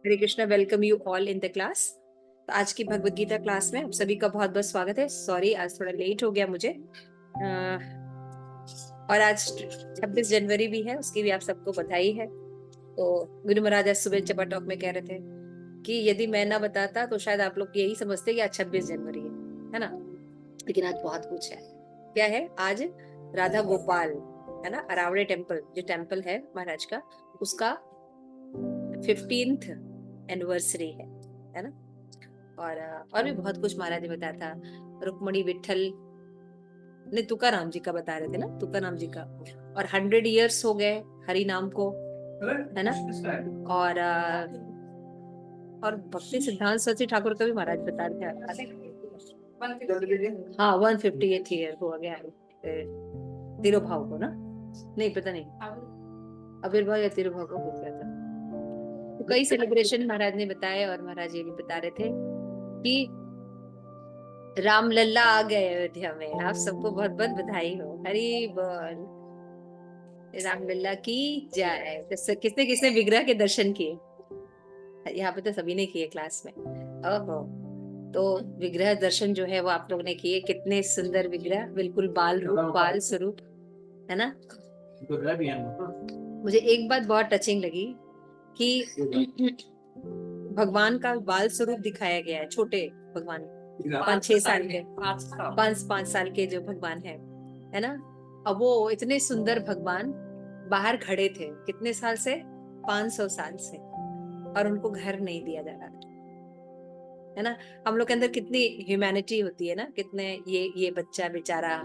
Hare Krishna, welcome you all in the class. तो आज की भगवत गीता क्लास में आप सभी का बहुत बहुत स्वागत है। सॉरी, आज थोड़ा लेट हो गया मुझे। और आज 26 जनवरी भी है, उसकी भी आप सबको बधाई है। तो गुरु महाराज आज सुबह चपा टॉक में कह रहे थे कि यदि मैं ना बताता तो शायद आप लोग यही समझते कि आज 26 जनवरी है ना। लेकिन आज बहुत कुछ है। क्या है आज? राधा गोपाल, है ना, अरावड़े टेम्पल, जो टेम्पल है महाराज का, उसका 15th एनिवर्सरी है ना। और भी बहुत कुछ महाराज ने बताया था। रुक्मणी विठल ने तुकाराम जी का बता रहे थे ना, तुकाराम जी का। और 100 years हो गए हरि नाम को, है ना। और और भक्ति सिद्धांत सरस्वती ठाकुर का भी महाराज बता रहे थे। हाँ, 158th ईयर हो गया है तिरुभाव को ना। नहीं पता नहीं, आविर्भाव या तिरुभाव को हो गया था। तो कई सेलिब्रेशन महाराज ने बताए, और महाराज ये भी बता रहे थे कि राम लल्ला आ गए अयोध्या में। आप सबको बहुत बहुत बधाई हो, हरी बोल, राम लल्ला की जय। किसने किसने विग्रह के दर्शन किए? यहाँ पे तो सभी ने किए क्लास में। ओहो, तो विग्रह दर्शन जो है वो आप लोग ने किए। कितने सुंदर विग्रह, बिल्कुल बाल रूप, बाल स्वरूप, है ना। मुझे एक बात बहुत टचिंग लगी कि भगवान का बाल स्वरूप दिखाया गया है। छोटे भगवान, 5-6 साल के, 5 साल के जो भगवान है ना। अब वो इतने सुंदर भगवान बाहर खड़े थे कितने साल से? 500 साल से, और उनको घर नहीं दिया जा रहा था, है ना। हम लोग के अंदर कितनी ह्यूमैनिटी होती है ना, कितने ये बच्चा बेचारा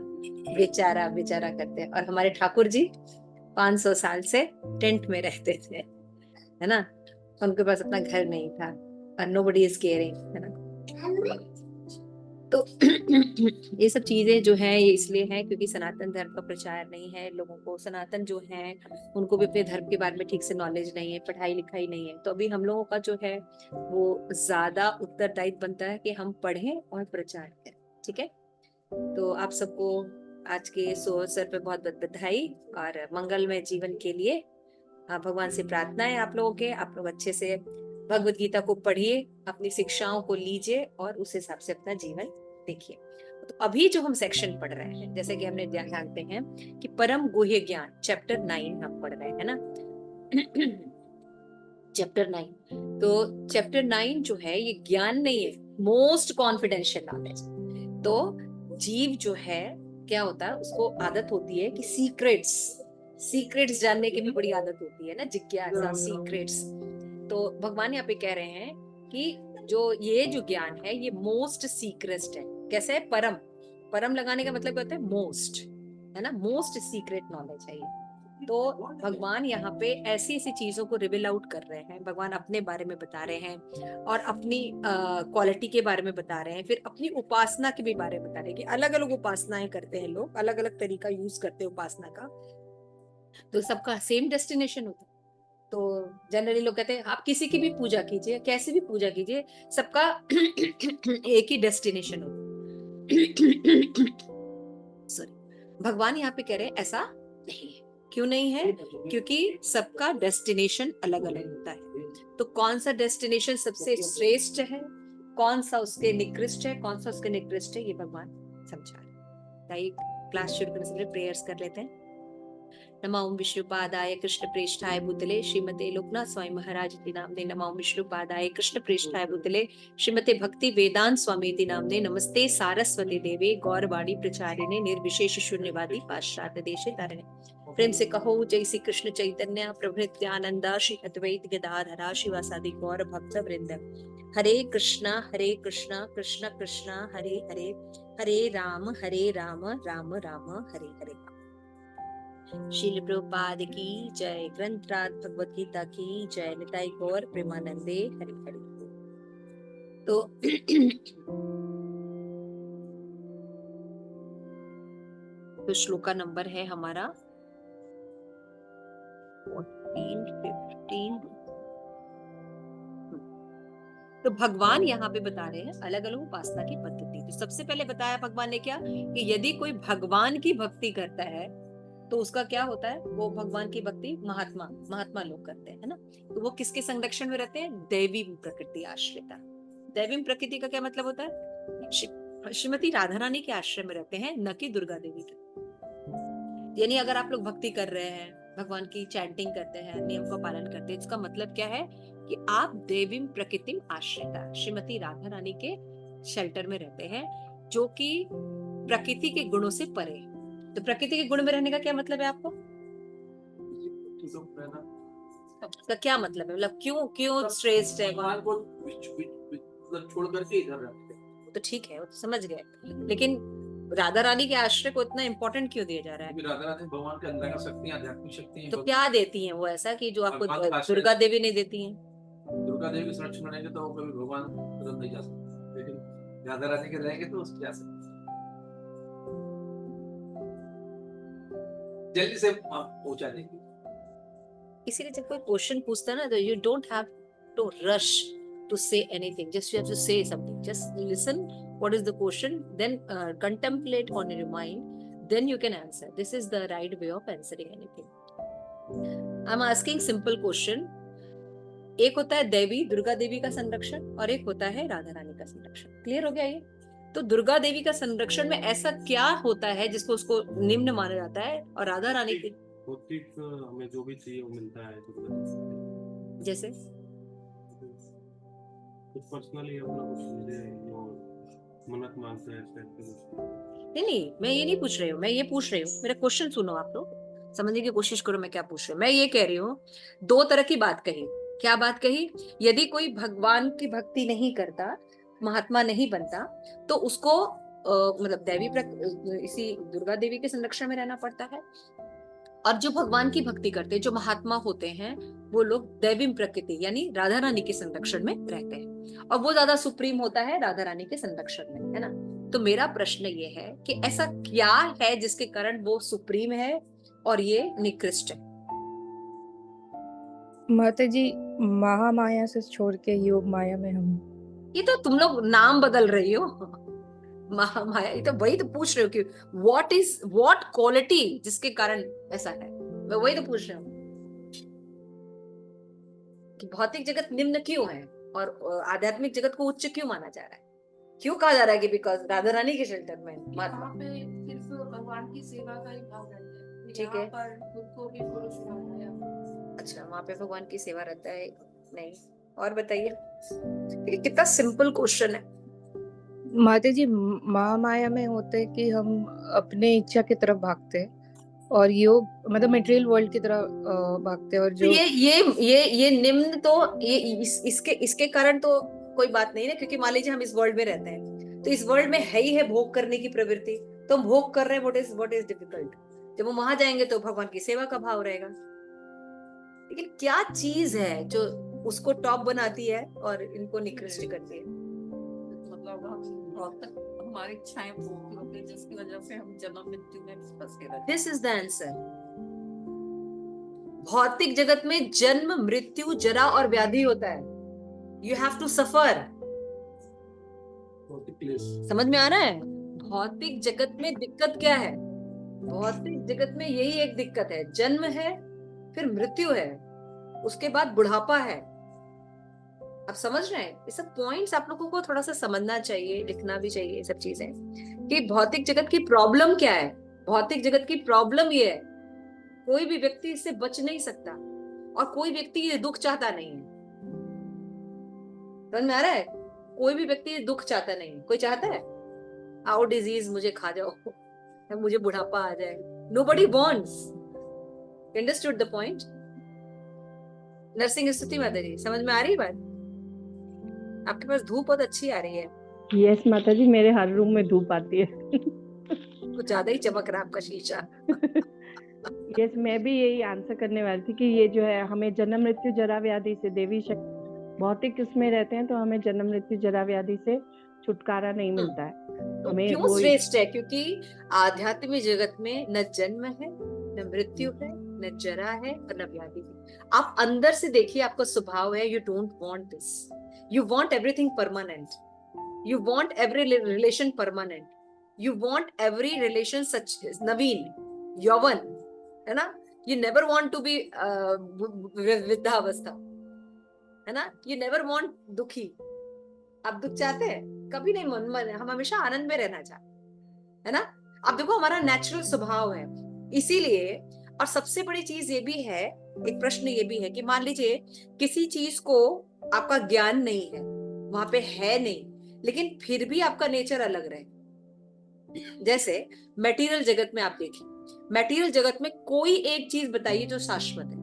बेचारा बेचारा करते हैं। और हमारे ठाकुर जी 500 साल से टेंट में रहते थे, है ना। उनके पास अपना घर नहीं था, और नोबडी इज केयरिंग, है ना। तो ये सब चीजें जो है ये इसलिए है क्योंकि सनातन धर्म का प्रचार नहीं है। लोगों को सनातन जो है उनको भी अपने धर्म के बारे में ठीक से नॉलेज नहीं है, पढ़ाई लिखाई नहीं है। तो अभी हम लोगों का जो है वो ज्यादा उत्तरदायित्व बनता है कि हम पढ़ें और प्रचार करें। ठीक है, तो आप सबको आज के सो अवसर पे बहुत बहुत बधाई और मंगलमय जीवन के लिए भगवान से प्रार्थना है आप लोगों के। आप लोग अच्छे से भगवत गीता को पढ़िए, अपनी शिक्षाओं को लीजिए और उस हिसाब से अपना जीवन देखिए। तो अभी जो हम सेक्शन पढ़ रहे हैं, जैसे कि हमने जानते हैं कि परम गुह्य ज्ञान चैप्टर 9 हम पढ़ रहे हैं ना। चैप्टर 9, तो चैप्टर 9 जो है ये ज्ञान नहीं है, मोस्ट कॉन्फिडेंशियल नॉलेज। तो जीव जो है क्या होता है, उसको आदत होती है कि सीक्रेट्स सीक्रेट्स जानने की भी बड़ी आदत होती है ना, जिज्ञासा, सीक्रेट्स। तो भगवान यहाँ पे कह रहे हैं कि जो ये जो ज्ञान है ये मोस्ट सीक्रेट है। कैसे है? परम, परम लगाने का मतलब क्या होता है? मोस्ट, है ना, मोस्ट सीक्रेट नॉलेज है ये। तो भगवान यहाँ पे ऐसी ऐसी चीजों को रिवील आउट कर रहे हैं। भगवान अपने बारे में बता रहे हैं और अपनी क्वालिटी के बारे में बता रहे हैं, फिर अपनी उपासना के भी बारे में बता रहे हैं कि अलग अलग उपासनाएं करते हैं लोग, अलग अलग तरीका यूज करते हैं उपासना का। तो सबका सेम डेस्टिनेशन होता है। तो जनरली लोग कहते हैं आप किसी की भी पूजा कीजिए, कैसे भी पूजा कीजिए, सबका एक ही डेस्टिनेशन होता। सॉरी, भगवान यहाँ पे कह रहे हैं ऐसा नहीं है। क्यों नहीं है? क्योंकि सबका डेस्टिनेशन अलग अलग होता है। तो कौन सा डेस्टिनेशन सबसे श्रेष्ठ है, कौन सा उसके निकृष्ट है, कौन सा उसके निकृष्ट है, ये भगवान समझा रहे हैं। क्लास शुरू करने से पहले प्रेयर्स कर लेते हैं। नमो विष्णुपादाय कृष्ण प्रेष्ठाय भूतले श्रीमते लोकनाथ स्वामी महाराज इति नामने। नमो विष्णुपादाय कृष्ण प्रेष्ठाय भूतले श्रीमते भक्ति वेदांत स्वामी इति नामने। नमस्ते सारस्वती देवे गौरवाणी प्रचारिणे निर्विशेष शून्यवादी पाश्चात्य देशे तारिणे। प्रेम से कहो जय श्री कृष्ण चैतन्य प्रभु नित्यानंद श्री अद्वैत गदाधर शिवासादि गौर भक्त वृंद। हरे कृष्णा कृष्ण कृष्ण हरे हरे, हरे राम राम राम हरे हरे। श्रील प्रभुपाद की जय, ग्रंथराज भगवत गीता की जय, निताई गौर प्रेमानंदे हरि हरि। तो तो श्लोका नंबर है हमारा 14, 15। तो भगवान यहाँ पे बता रहे हैं अलग अलग उपासना की पद्धति। तो सबसे पहले बताया भगवान ने क्या कि यदि कोई भगवान की भक्ति करता है तो उसका क्या होता है, वो भगवान की भक्ति महात्मा लोग करते हैं, है ना। तो वो किसके संरक्षण में रहते हैं, दैवी प्रकृति आश्रिता। दैवी प्रकृति का क्या मतलब होता है, श्रीमती राधा रानी के आश्रय में रहते हैं, न कि दुर्गा देवी के। यानी अगर आप लोग भक्ति कर रहे हैं, भगवान की चैंटिंग करते हैं, नियम का पालन करते हैं, इसका मतलब क्या है कि आप देवी प्रकृति आश्रिता, श्रीमती राधा रानी के शेल्टर में रहते हैं, जो कि प्रकृति के गुणों से परे। तो प्रकृति के गुण में रहने का क्या मतलब है आपको, तो क्या मतलब है, मतलब क्यों श्रेष्ठ है भगवान को छोड़ करके इधर रहते हैं, तो ठीक है, वो तो समझ गए, लेकिन राधा रानी के आश्रय को इतना इम्पोर्टेंट क्यों दिया जा रहा है। राधा रानी भगवान के अंदर की शक्तियां, आध्यात्मिक शक्तियां, तो क्या देती हैं वो ऐसा कि जो आपको दुर्गा देवी नहीं देती हैं। दुर्गा देवी के संरक्षण में रहेंगे तो वो कभी भगवान तरफ नहीं जा सकते, लेकिन राधा रानी के रहेंगे तो उसकी जा सकते, जल्दी से पहुंचा देंगे। इसीलिए जब कोई क्वेश्चन पूछता है ना, तो you don't have to rush to say anything, just you have to say something, just listen what is the question, then contemplate on your mind, then you can answer. This is the right way of answering anything. I'm asking simple question. एक होता है देवी, दुर्गा देवी का संरक्षण, और एक होता है राधा रानी का संरक्षण। क्लियर हो गया ये। तो दुर्गा देवी का संरक्षण में ऐसा क्या होता है जिसको उसको निम्न माना जाता है, और राधा रानी की हमें जो भी चाहिए वो मिलता है दुर्गा देवी। जैसे कुछ पर्सनली अपना कुछ मुझे मन्नत मांगते हैं, नहीं, मैं ये नहीं पूछ रही हूँ, मैं ये पूछ रही हूँ, मेरा क्वेश्चन सुनो आप लोग, समझने की कोशिश करो मैं क्या पूछ रही हूँ। मैं ये कह रही हूँ, दो तरह की बात कही। क्या बात कही, यदि कोई भगवान की भक्ति नहीं करता, महात्मा नहीं बनता, तो उसको मतलब इसी दुर्गा देवी के संरक्षण में रहना पड़ता है। और जो भगवान की भक्ति करते हैं, जो महात्मा होते हैं, वो लोग दैवी प्रकृति यानी राधा रानी के संरक्षण में रहते हैं, और वो ज्यादा सुप्रीम होता है राधा रानी के संरक्षण में, है ना। तो मेरा प्रश्न ये है कि ऐसा क्या है जिसके कारण वो सुप्रीम है और ये निकृष्ट है। माता जी, महामाया से छोड़ के योग माया में हम। ये तो तुम लोग नाम बदल रही हो, महामाया, ये तो वही तो पूछ रहे हो कि व्हाट क्वालिटी जिसके कारण ऐसा है, मैं वही तो पूछ रही हूँ कि भौतिक जगत निम्न क्यों है और आध्यात्मिक जगत को उच्च क्यों माना जा रहा है, क्यों कहा जा रहा है कि बिकॉज राधा रानी के शेल्टर में वहाँ पे सिर्फ भगवान की सेवा का ही भाव रहता है, ठीक है, पर खुद को भी पुरुष माना है। अच्छा, वहाँ पे भगवान की सेवा रहता है, नहीं। और बताइए, कितना सिंपल क्वेश्चन है। माता जी, महामाया में होते है कि हम अपने इच्छा की तरफ भागते हैं, और योग मतलब मटेरियल वर्ल्ड की तरफ भागते हैं, और जो तो ये निम्न, तो ये इसके कारण तो कोई बात नहीं है, क्योंकि मान लीजिए हम इस वर्ल्ड में रहते हैं, तो इस वर्ल्ड में है ही है भोग करने की प्रवृत्ति, तो हम भोग कर रहे हैं, व्हाट इज डिफिकल्ट। जब हम वहां जाएंगे तो भगवान की सेवा का भाव रहेगा। लेकिन क्या चीज है जो उसको टॉप बनाती है और इनको निकृष्ट करती है, मतलब हमारी इच्छाएं पूरी होती है, जिसकी वजह से हम जन्म मृत्यु में फंसे रहते हैं। This is the answer. भौतिक जगत में जन्म मृत्यु जरा और व्याधि होता है, यू हैव टू सफर। समझ में आ रहा है, भौतिक जगत में दिक्कत क्या है, भौतिक जगत में यही एक दिक्कत है, जन्म है, फिर मृत्यु है, उसके बाद बुढ़ापा है। आप समझ रहे हैं, ये सब पॉइंट्स आप लोगों को थोड़ा सा समझना चाहिए, लिखना भी चाहिए ये सब चीजें, कि भौतिक जगत की प्रॉब्लम क्या है। भौतिक जगत की प्रॉब्लम ये है, कोई भी व्यक्ति इससे बच नहीं सकता, और कोई व्यक्ति ये दुख चाहता नहीं है। समझ में आ रहा है, कोई भी व्यक्ति दुख चाहता नहीं है। कोई चाहता है आओ डिजीज मुझे खा जाओ, मुझे बुढ़ापा आ जाए, nobody wants। Understood the point? Narasimha स्तुति माता जी, समझ में आ रही है बात? आपके पास धूप बहुत अच्छी आ रही है। यस माता जी, मेरे हर रूम में धूप आती है। कुछ ज्यादा ही चमक रहा है आपका शीशा। यस, मैं भी यही आंसर करने वाली थी कि ये जो है, हमें जन्म मृत्यु जरा व्याधि से, देवी शक्ति भौतिक इसमें रहते हैं, तो हमें जन्म मृत्यु जरा व्याधि से छुटकारा नहीं मिलता है। तो क्यों श्रेष्ठ है, क्योंकि आध्यात्मिक जगत में न जन्म है, न मृत्यु है, न जरा है, और न व्याधि है। आप अंदर से देखिए, आपका स्वभाव है, you don't want this, you want everything permanent, you want every relation permanent, you want every relation such नवीन, यौवन, है ना। You never want to be वृद्धावस्था, है ना। यू नेवर वांट दुखी। आप दुख चाहते हैं? कभी नहीं। मन हम हमेशा आनंद में रहना चाहते है ना। आप देखो हमारा नेचुरल स्वभाव है। इसीलिए, और सबसे बड़ी चीज ये भी है, एक प्रश्न ये भी है कि मान लीजिए किसी चीज को आपका ज्ञान नहीं है, वहां पे है नहीं, लेकिन फिर भी आपका नेचर अलग रहे। जैसे मटेरियल जगत में आप देखिए, मटेरियल जगत में कोई एक चीज बताइए जो शाश्वत है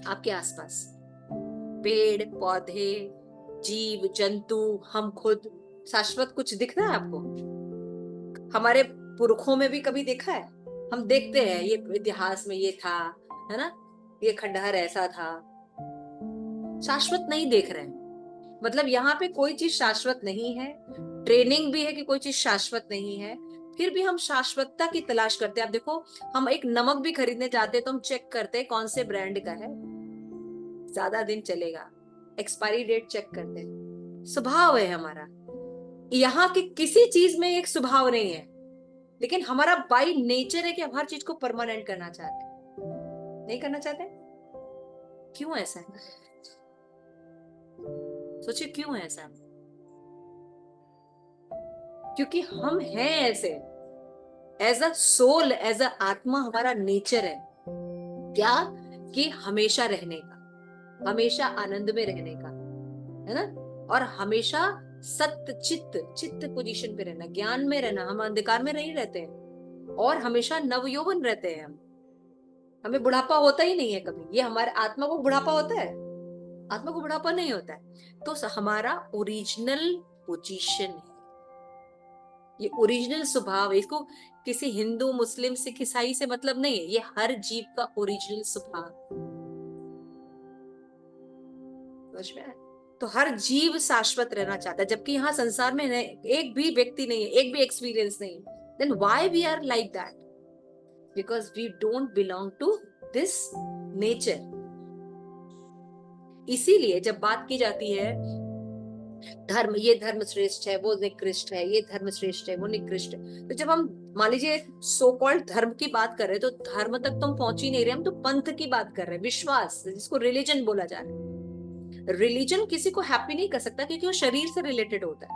आपके आसपास। पेड़ पौधे, जीव जंतु, हम खुद, शाश्वत कुछ दिख रहा है आपको? हमारे पुरखों में भी कभी देखा है? हम देखते हैं ये इतिहास में ये था, है ना, ये खंडहर ऐसा था। शाश्वत नहीं देख रहे हैं। मतलब यहाँ पे कोई चीज शाश्वत नहीं है। ट्रेनिंग भी है कि कोई चीज शाश्वत नहीं है, फिर भी हम शाश्वतता की तलाश करते हैं। आप देखो, हम एक नमक भी खरीदने जाते हैं तो हम चेक करते हैं कौन से ब्रांड का है, ज्यादा दिन चलेगा, एक्सपायरी डेट चेक करते हैं। स्वभाव है हमारा। यहाँ की किसी चीज में एक स्वभाव नहीं है, लेकिन हमारा बाई नेचर है कि हम हर चीज को परमानेंट करना चाहते हैं। नहीं करना चाहते? क्यों ऐसा है? सोचिए क्यों है ऐसा? क्योंकि हम हैं ऐसे, as a soul, as a आत्मा, हमारा नेचर है क्या, कि हमेशा रहने का, हमेशा आनंद में रहने का, है ना। और हमेशा सत्य चित्त चित्त पोजीशन पे रहना, ज्ञान में रहना। हम अंधकार में नहीं रहते हैं, और हमेशा नवयौवन रहते हैं हम। हमें बुढ़ापा होता ही नहीं है कभी। ये हमारे आत्मा को बुढ़ापा होता है? आत्मा को बुढ़ापा नहीं होता है। तो हमारा ओरिजिनल पोजीशन है, ये ओरिजिनल स्वभाव है। इसको किसी हिंदू मुस्लिम सिख ईसाई से मतलब नहीं है, ये हर जीव का ओरिजिनल स्वभाव। समझ में आया? तो हर जीव शाश्वत रहना चाहता है, जबकि यहाँ संसार में एक भी व्यक्ति नहीं है, एक भी एक्सपीरियंस नहीं है। Then why we are like that? Because we don't belong to this nature. इसीलिए जब बात की जाती है धर्म, ये धर्म श्रेष्ठ है, वो निकृष्ट है, ये धर्म श्रेष्ठ है, वो निकृष्ट है, तो जब हम मान लीजिए सो कॉल्ड धर्म की बात कर रहे हैं, तो धर्म तक तो हम पहुंच ही नहीं रहे, हम तो पंथ की बात कर रहे हैं, विश्वास, जिसको रिलीजन बोला जा रहा है। रिलीजन किसी को हैप्पी नहीं कर सकता, क्योंकि वो शरीर से रिलेटेड होता है।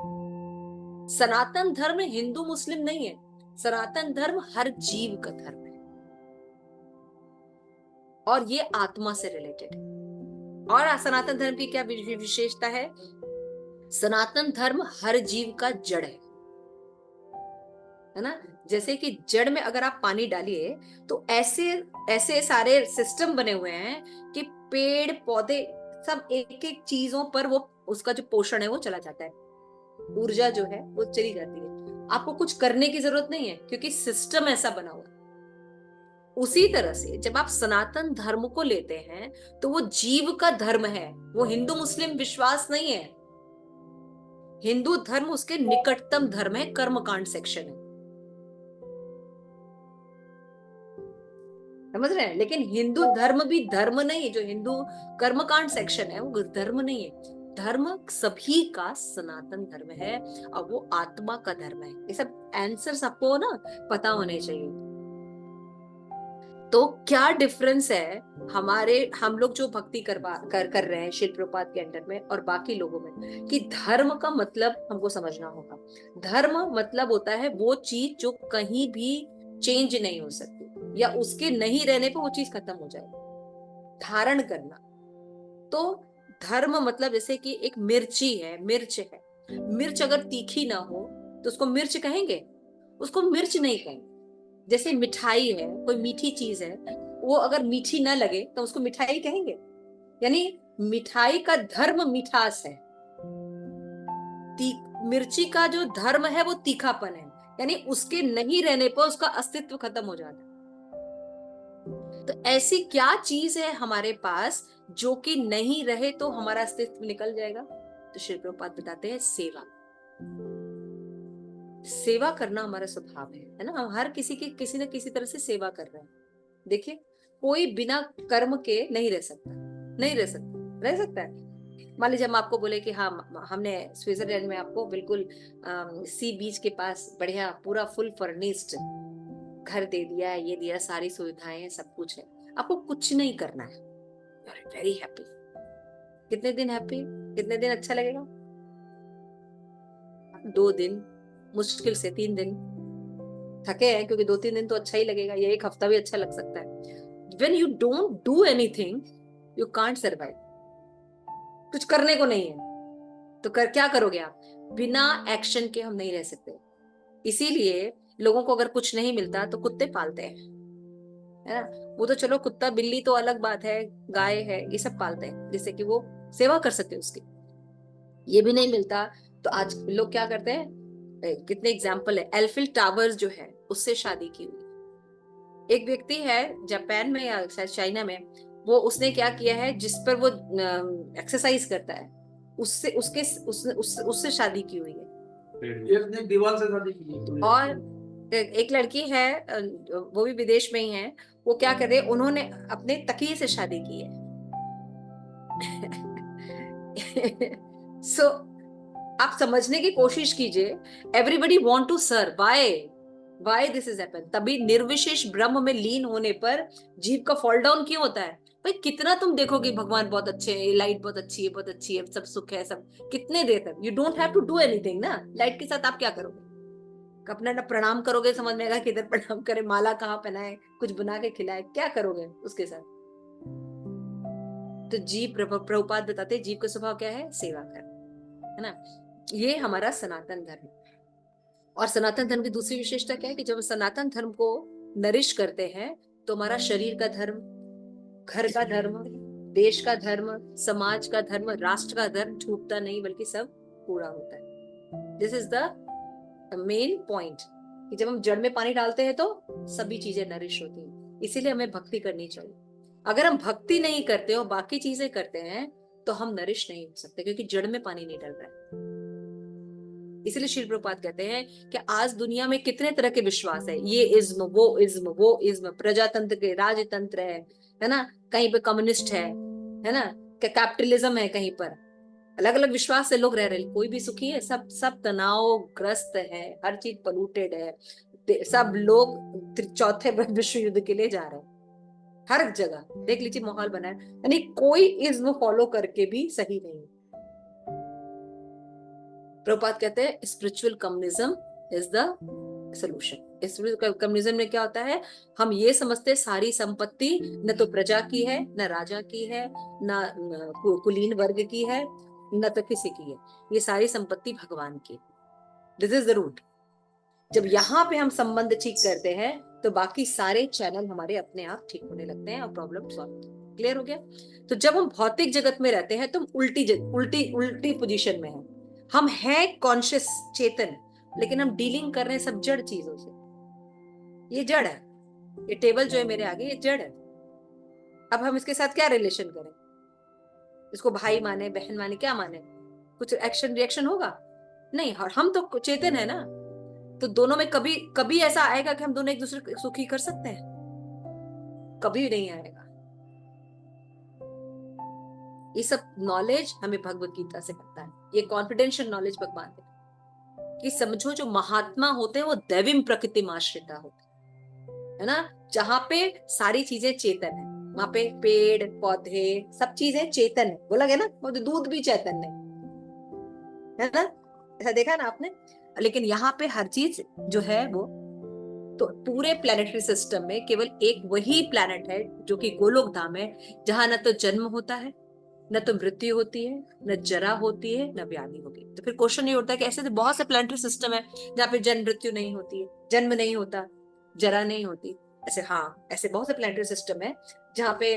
सनातन धर्म हिंदू मुस्लिम नहीं है, सनातन धर्म हर जीव का धर्म है, और ये आत्मा से रिलेटेड है। और सनातन धर्म की क्या विशेषता है? सनातन धर्म हर जीव का जड़ है ना। जैसे कि जड़ में अगर आप पानी डालिए, तो ऐसे ऐसे सारे सिस्टम बने हुए हैं कि पेड़ पौधे सब एक एक चीजों पर वो उसका जो पोषण है वो चला जाता है, ऊर्जा जो है वो चली जाती है। आपको कुछ करने की जरूरत नहीं है, क्योंकि सिस्टम ऐसा बना हुआ है। उसी तरह से जब आप सनातन धर्म को लेते हैं, तो वो जीव का धर्म है, वो हिंदू मुस्लिम विश्वास नहीं है। हिंदू धर्म उसके निकटतम धर्म है, कर्मकांड सेक्शन है, समझ रहे हैं। लेकिन हिंदू धर्म भी धर्म नहीं है, जो हिंदू कर्मकांड सेक्शन है वो धर्म नहीं है। धर्म सभी का सनातन धर्म है, और वो आत्मा का धर्म है। ये सब आंसर्स आपको ना पता होने चाहिए। तो क्या डिफरेंस है हम लोग जो भक्ति कर रहे हैं शिल प्रपात के अंडर में और बाकी लोगों में, कि धर्म का मतलब हमको समझना होगा। धर्म मतलब होता है वो चीज जो कहीं भी चेंज नहीं हो सकती, या उसके नहीं रहने पे वो चीज खत्म हो जाए, धारण करना। तो धर्म मतलब जैसे कि एक मिर्ची है, मिर्च है, मिर्च अगर तीखी ना हो तो उसको मिर्च कहेंगे? उसको मिर्च नहीं कहेंगे। जैसे मिठाई है, कोई मीठी चीज है, वो अगर मीठी ना लगे तो उसको मिठाई कहेंगे? यानी मिठाई का धर्म मिठास है, मिर्ची का जो धर्म है वो तीखापन है, यानी उसके नहीं रहने पर उसका अस्तित्व खत्म हो जाता है। तो ऐसी क्या चीज है हमारे पास जो कि नहीं रहे तो हमारा अस्तित्व निकल जाएगा? तो श्री प्रभुपाद बताते हैं सेवा। सेवा करना हमारा स्वभाव है ना। हम हर किसी की किसी न किसी तरह से सेवा कर रहे हैं। देखिए, कोई बिना कर्म के नहीं रह सकता, नहीं रह सकता, रह सकता है। मान लीजिए हम आपको बोले कि हाँ, हमने स्विट्जरलैंड में आपको बिल्कुल सी बीच के पास बढ़िया पूरा फुल फर्निश्ड घर दे दिया, ये दिया, सारी सुविधाएं हैं, सब कुछ है, आपको कुछ नहीं करना है, यू आर वेरी हैप्पी। कितने दिन हैप्पी, कितने दिन अच्छा लगेगा? 2 दिन, मुश्किल से 3 दिन। थके हैं क्योंकि 2-3 दिन तो अच्छा ही लगेगा, ये 1 हफ्ता भी अच्छा लग सकता है। When you don't do anything, you can't survive. कुछ करने को नहीं है तो क्या करोगे आप? बिना एक्शन के हम नहीं रह सकते। इसीलिए लोगों को अगर कुछ नहीं मिलता तो कुत्ते पालते हैं, है ना? वो तो चलो, कुत्ता बिल्ली तो अलग बात है, गाय है, ये सब पालते हैं जिससे कि वो सेवा कर सके उसकी। ये भी नहीं मिलता तो आज लोग क्या करते हैं, कितने एग्जाम्पल है। एल्फिल टावर्स जो है उससे शादी की हुई एक व्यक्ति है जापान में या शायद चाइना में, वो उसने क्या किया है, जिस पर वो एक्सरसाइज करता है उससे उसके उससे शादी की हुई है। एक दीवार से शादी की है। और एक लड़की है, वो भी विदेश में ही है, वो क्या कर रहे, उन्होंने अपने तकिए से शादी की है। सो आप समझने की कोशिश कीजिए, everybody want to serve, why this is happen. तभी निर्विशेष ब्रह्म में लीन होने पर जीव का फॉल डाउन क्यों होता है? भाई कितना तुम देखोगे भगवान बहुत अच्छे हैं, लाइट बहुत अच्छी है, बहुत अच्छी है, सब सुख है, सब कितने देर तक? You don't have to do anything ना। लाइट के साथ आप क्या करोगे? अपना ना प्रणाम करोगे, समझ में आएगा किधर प्रणाम करे, माला कहाँ पहनाए, कुछ बना के खिलाए, क्या करोगे उसके साथ? तो जीव, प्रभुपाद बताते जीव का स्वभाव क्या है? सेवा कर, है ना? ये हमारा सनातन धर्म। और सनातन धर्म की दूसरी विशेषता क्या है कि जब हम सनातन धर्म को नरिश करते हैं तो हमारा शरीर का धर्म, घर का धर्म, देश का धर्म, समाज का धर्म, राष्ट्र का धर्म छूटता नहीं, बल्कि सब पूरा होता है। This is the main point कि जब हम जड़ में पानी डालते हैं तो सभी चीजें नरिश होती हैं। इसीलिए हमें भक्ति करनी चाहिए। अगर हम भक्ति नहीं करते और बाकी चीजें करते हैं तो हम नरिश नहीं हो सकते, क्योंकि जड़ में पानी नहीं डल रहा है। इसलिए श्रील प्रभुपाद कहते हैं कि आज दुनिया में कितने तरह के विश्वास है, ये इज्म, वो इज्म, प्रजातंत्र के राजतंत्र है ना, कहीं पे कम्युनिस्ट है ना, कैपिटलिज्म है, कहीं पर अलग अलग विश्वास से लोग रह रहे हैं। कोई भी सुखी है? सब तनाव ग्रस्त है, हर चीज पोल्यूटेड है, सब लोग चौथे विश्व युद्ध के लिए जा रहे हैं। हर जगह देख लीजिए माहौल बना है, यानी कोई इज्म फॉलो करके भी सही नहीं। प्रभुपाद कहते हैं spiritual communism is the solution. Spiritual communism में क्या होता है, हम ये समझते हैं सारी संपत्ति न तो प्रजा की है, न राजा की है, न कुलीन वर्ग की है, न तो किसी की है, ये सारी संपत्ति भगवान की। This is the root. जब यहाँ पे हम संबंध ठीक करते हैं तो बाकी सारे चैनल हमारे अपने आप ठीक होने लगते हैं और प्रॉब्लम सॉल्व। क्लियर हो गया? तो जब हम भौतिक जगत में रहते हैं तो हम उल्टी पोजीशन में हैं। हम हैं कॉन्शियस, चेतन, लेकिन हम डीलिंग कर रहे हैं सब जड़ चीजों से। ये जड़ है, ये टेबल जो है मेरे आगे, ये जड़ है। अब हम इसके साथ क्या रिलेशन करें? इसको भाई माने, बहन माने, क्या माने? कुछ एक्शन रिएक्शन होगा? नहीं। और हम तो चेतन है ना, तो दोनों में कभी कभी ऐसा आएगा कि हम दोनों एक दूसरे को सुखी कर सकते हैं? कभी नहीं आएगा। ये सब नॉलेज हमें भगवत गीता से मिलता है। ये कॉन्फिडेंशियल नॉलेज भगवान देते हैं कि समझो जो महात्मा होते हैं वो दैविम प्रकृति में आश्रिता होते हैं, है ना? जहां पे सारी चीजें चेतन है, वहां पे पेड़ पौधे सब चीजें चेतन है। बोला गया ना, दूध भी चैतन्य है ना? ऐसा देखा ना आपने? लेकिन यहाँ पे हर चीज जो है वो, तो पूरे प्लैनेटरी सिस्टम में केवल एक वही प्लैनेट है जो कि गोलोक धाम है, जहां न तो जन्म होता है, न तो मृत्यु होती है, न जरा होती है, न व्याधि होती है। तो फिर क्वेश्चन ये उठता है कि ऐसे तो बहुत से प्लैनेटरी सिस्टम है जहाँ पे जन्म मृत्यु नहीं होती है, जन्म नहीं होता, जरा नहीं होती। ऐसे हाँ, ऐसे बहुत से प्लैनेटरी सिस्टम है जहाँ पे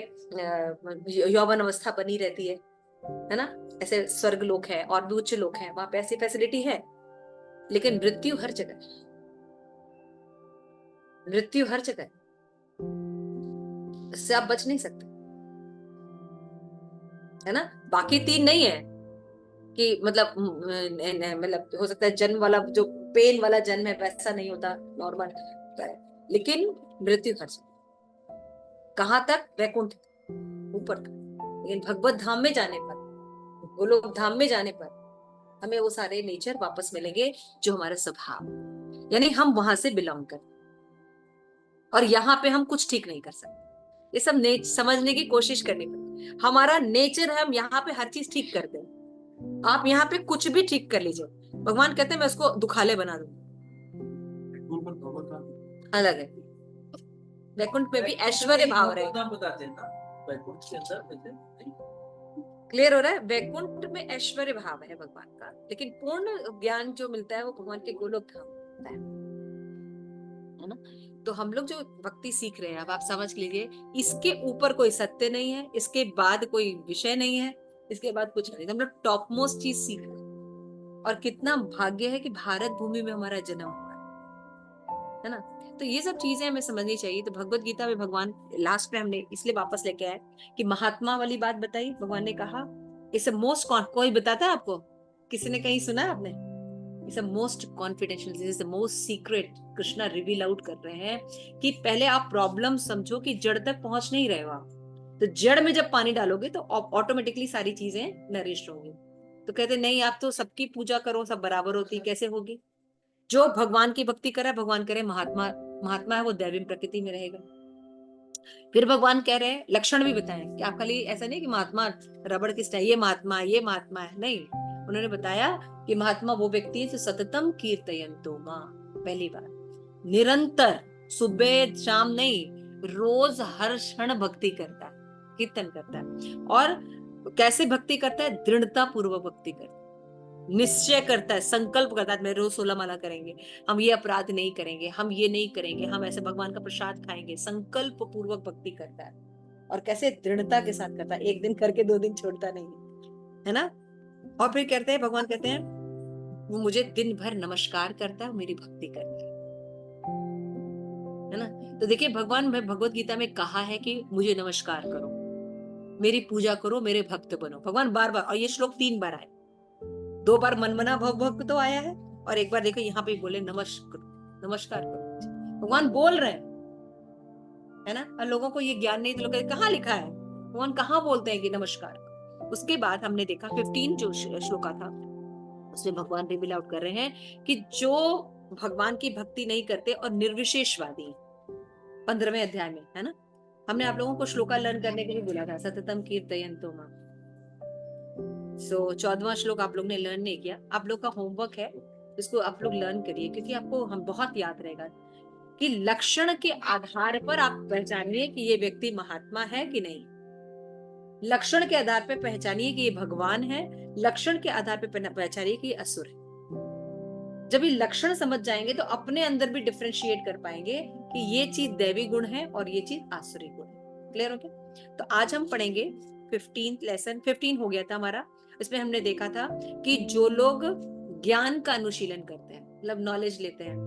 यौवन अवस्था बनी रहती है ना? ऐसे स्वर्ग लोक है और भी उच्च लोक है, वहां पे ऐसी फैसिलिटी है। लेकिन मृत्यु हर जगह, मृत्यु हर जगह, इससे आप बच नहीं सकते, है ना? बाकी 3 नहीं है कि मतलब हो सकता है जन्म वाला जो पेन वाला जन्म है वैसा नहीं होता, नॉर्मल, लेकिन मृत्यु हर जगह। कहां तक? वैकुंठ, ऊपर तक। लेकिन भगवत धाम में जाने पर, गोलोक धाम में जाने पर हमें वो सारे नेचर वापस मिलेंगे जो हमारा स्वभाव, यानी हम वहां से बिलोंग करते। और यहाँ पे हम कुछ ठीक नहीं कर सकते। ये सब समझने की कोशिश करनी पड़ती। हमारा नेचर है हम यहाँ पे हर चीज ठीक करते हैं। आप यहाँ पे कुछ भी ठीक कर लीजिए, भगवान कहते हैं मैं उसको दुखाले बना दूंगा। अलग है, वैकुंठ में भी ऐश्वर्य भाव रहे। बताते हैं ना वैकुंठ के अंदर वैसे क्लियर हो रहा है? वैकुंठ में ऐश्वर्य भाव है भगवान का, लेकिन पूर्ण ज्ञान जो मिलता है वो भगवान के गोलोक धाम में मिलता है ना। तो हम लोग जो भक्ति सीख रहे हैं, अब आप समझ लीजिए, इसके ऊपर कोई सत्य नहीं है, इसके बाद कोई विषय नहीं है, इसके बाद कुछ नहीं। हम लोग टॉप मोस्ट चीज सीख रहे हैं। और कितना भाग्य है कि भारत भूमि में हमारा जन्म हुआ है ना। तो ये सब चीजें हमें समझनी चाहिए। तो भगवत गीता में भगवान लास्ट में हमने इसलिए वापस लेके आए कि महात्मा वाली बात बताई। भगवान ने कहा इट्स मोस्ट, कोई बताता है आपको, किसी ने कहीं सुना है आपने? It's most confidential, this is the most secret. Krishna reveal out कर रहे हैं कि पहले आप प्रॉब्लम समझो कि जड़ तक पहुंच नहीं रहे हो आप। तो जड़ में जब पानी डालोगे तो ऑटोमेटिकली सारी चीजें नरिश होंगी। तो कहते नहीं, आप तो सबकी पूजा करो, सब बराबर होती, कैसे होगी? जो भगवान की भक्ति करे, भगवान करे महात्मा है वो दैवी प्रकृति में रहेगा। फिर भगवान कह रहे हैं लक्षण भी बताएं कि आप खाली ऐसा नहीं कि महात्मा रबड़ की स्टाइल, ये महात्मा है, नहीं। उन्होंने बताया कि महात्मा वो व्यक्ति है जो सततम कीर्तयन्तो मां। पहली बार निरंतर, सुबह शाम नहीं, रोज हर क्षण भक्ति करता है, कीर्तन करता है। और कैसे भक्ति करता है? दृढ़ता पूर्वक भक्ति करता है, निश्चय करता है, संकल्प करता है मैं रोज 16 माला करेंगे, हम ये अपराध नहीं करेंगे, हम ये नहीं करेंगे, हम ऐसे भगवान का प्रसाद खाएंगे। संकल्प पूर्वक भक्ति करता है। और कैसे दृढ़ता के साथ करता है, एक दिन करके 2 दिन छोड़ता नहीं है ना। और फिर कहते हैं, भगवान कहते हैं वो मुझे दिन भर नमस्कार करता है, मेरी भक्ति करता है ना। तो देखिए भगवान में भगवत गीता में कहा है कि मुझे नमस्कार करो, मेरी पूजा करो, मेरे भक्त बनो। भगवान बार बार, और ये श्लोक 3 बार आए, 2 बार मनमना भव भक्त तो आया है, और एक बार देखो यहाँ पे बोले नमस्कार करो। भगवान बोल रहे हैं, है ना। और लोगों को ये ज्ञान नहीं, तो लोग कहाँ लिखा है, भगवान कहाँ बोलते हैं कि नमस्कार। उसके बाद हमने देखा 15 जो श्लोका था, उसमें भगवान रिवील आउट कर रहे हैं कि जो भगवान की भक्ति नहीं करते और निर्विशेषवादी, 15वें अध्याय में, है ना। हमने आप लोगों को श्लोका लर्न करने के लिए बोला था, सततम कीर्तयन्तो मां। 14वां श्लोक आप लोग ने लर्न नहीं किया, आप लोग का होमवर्क है, इसको आप लोग लर्न करिए, क्योंकि आपको हम बहुत याद रहेगा कि लक्षण के आधार पर आप पहचानिए कि ये व्यक्ति महात्मा है कि नहीं। लक्षण के आधार पर पहचानिए कि ये भगवान है, लक्षण के आधार पर पहचानिए कि ये असुर है। जब ये लक्षण समझ जाएंगे तो अपने अंदर भी डिफरेंशिएट कर पाएंगे कि ये चीज दैवी गुण है और ये चीज आसुरी गुण है। क्लियर हो गया? तो आज हम पढ़ेंगे 15th लेसन। 15 हो गया था हमारा। इसमें हमने देखा था कि जो लोग ज्ञान का अनुशीलन करते हैं, मतलब नॉलेज लेते हैं,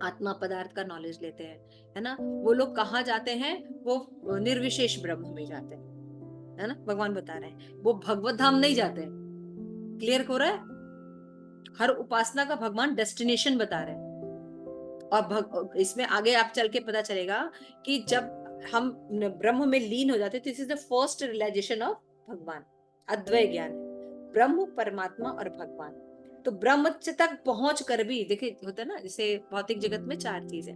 आत्मा पदार्थ का नॉलेज लेते हैं, है ना, वो लोग कहाँ जाते हैं? वो निर्विशेष ब्रह्म में जाते हैं, है ना। भगवान बता रहे हैं वो भगवत धाम नहीं जाते हैं। क्लियर हो रहा है? हर उपासना का भगवान डेस्टिनेशन बता रहे हैं। और इसमें आगे आप चल के पता चलेगा कि जब हम ब्रह्म में लीन हो जाते हैं, this is the first realization of Bhagwan, अद्वैत ज्ञान, ब्रह्म, परमात्मा और भगवान। तो ब्रह्म तक पहुंच कर भी देखिए होता है ना, जैसे भौतिक जगत में 4 चीजें,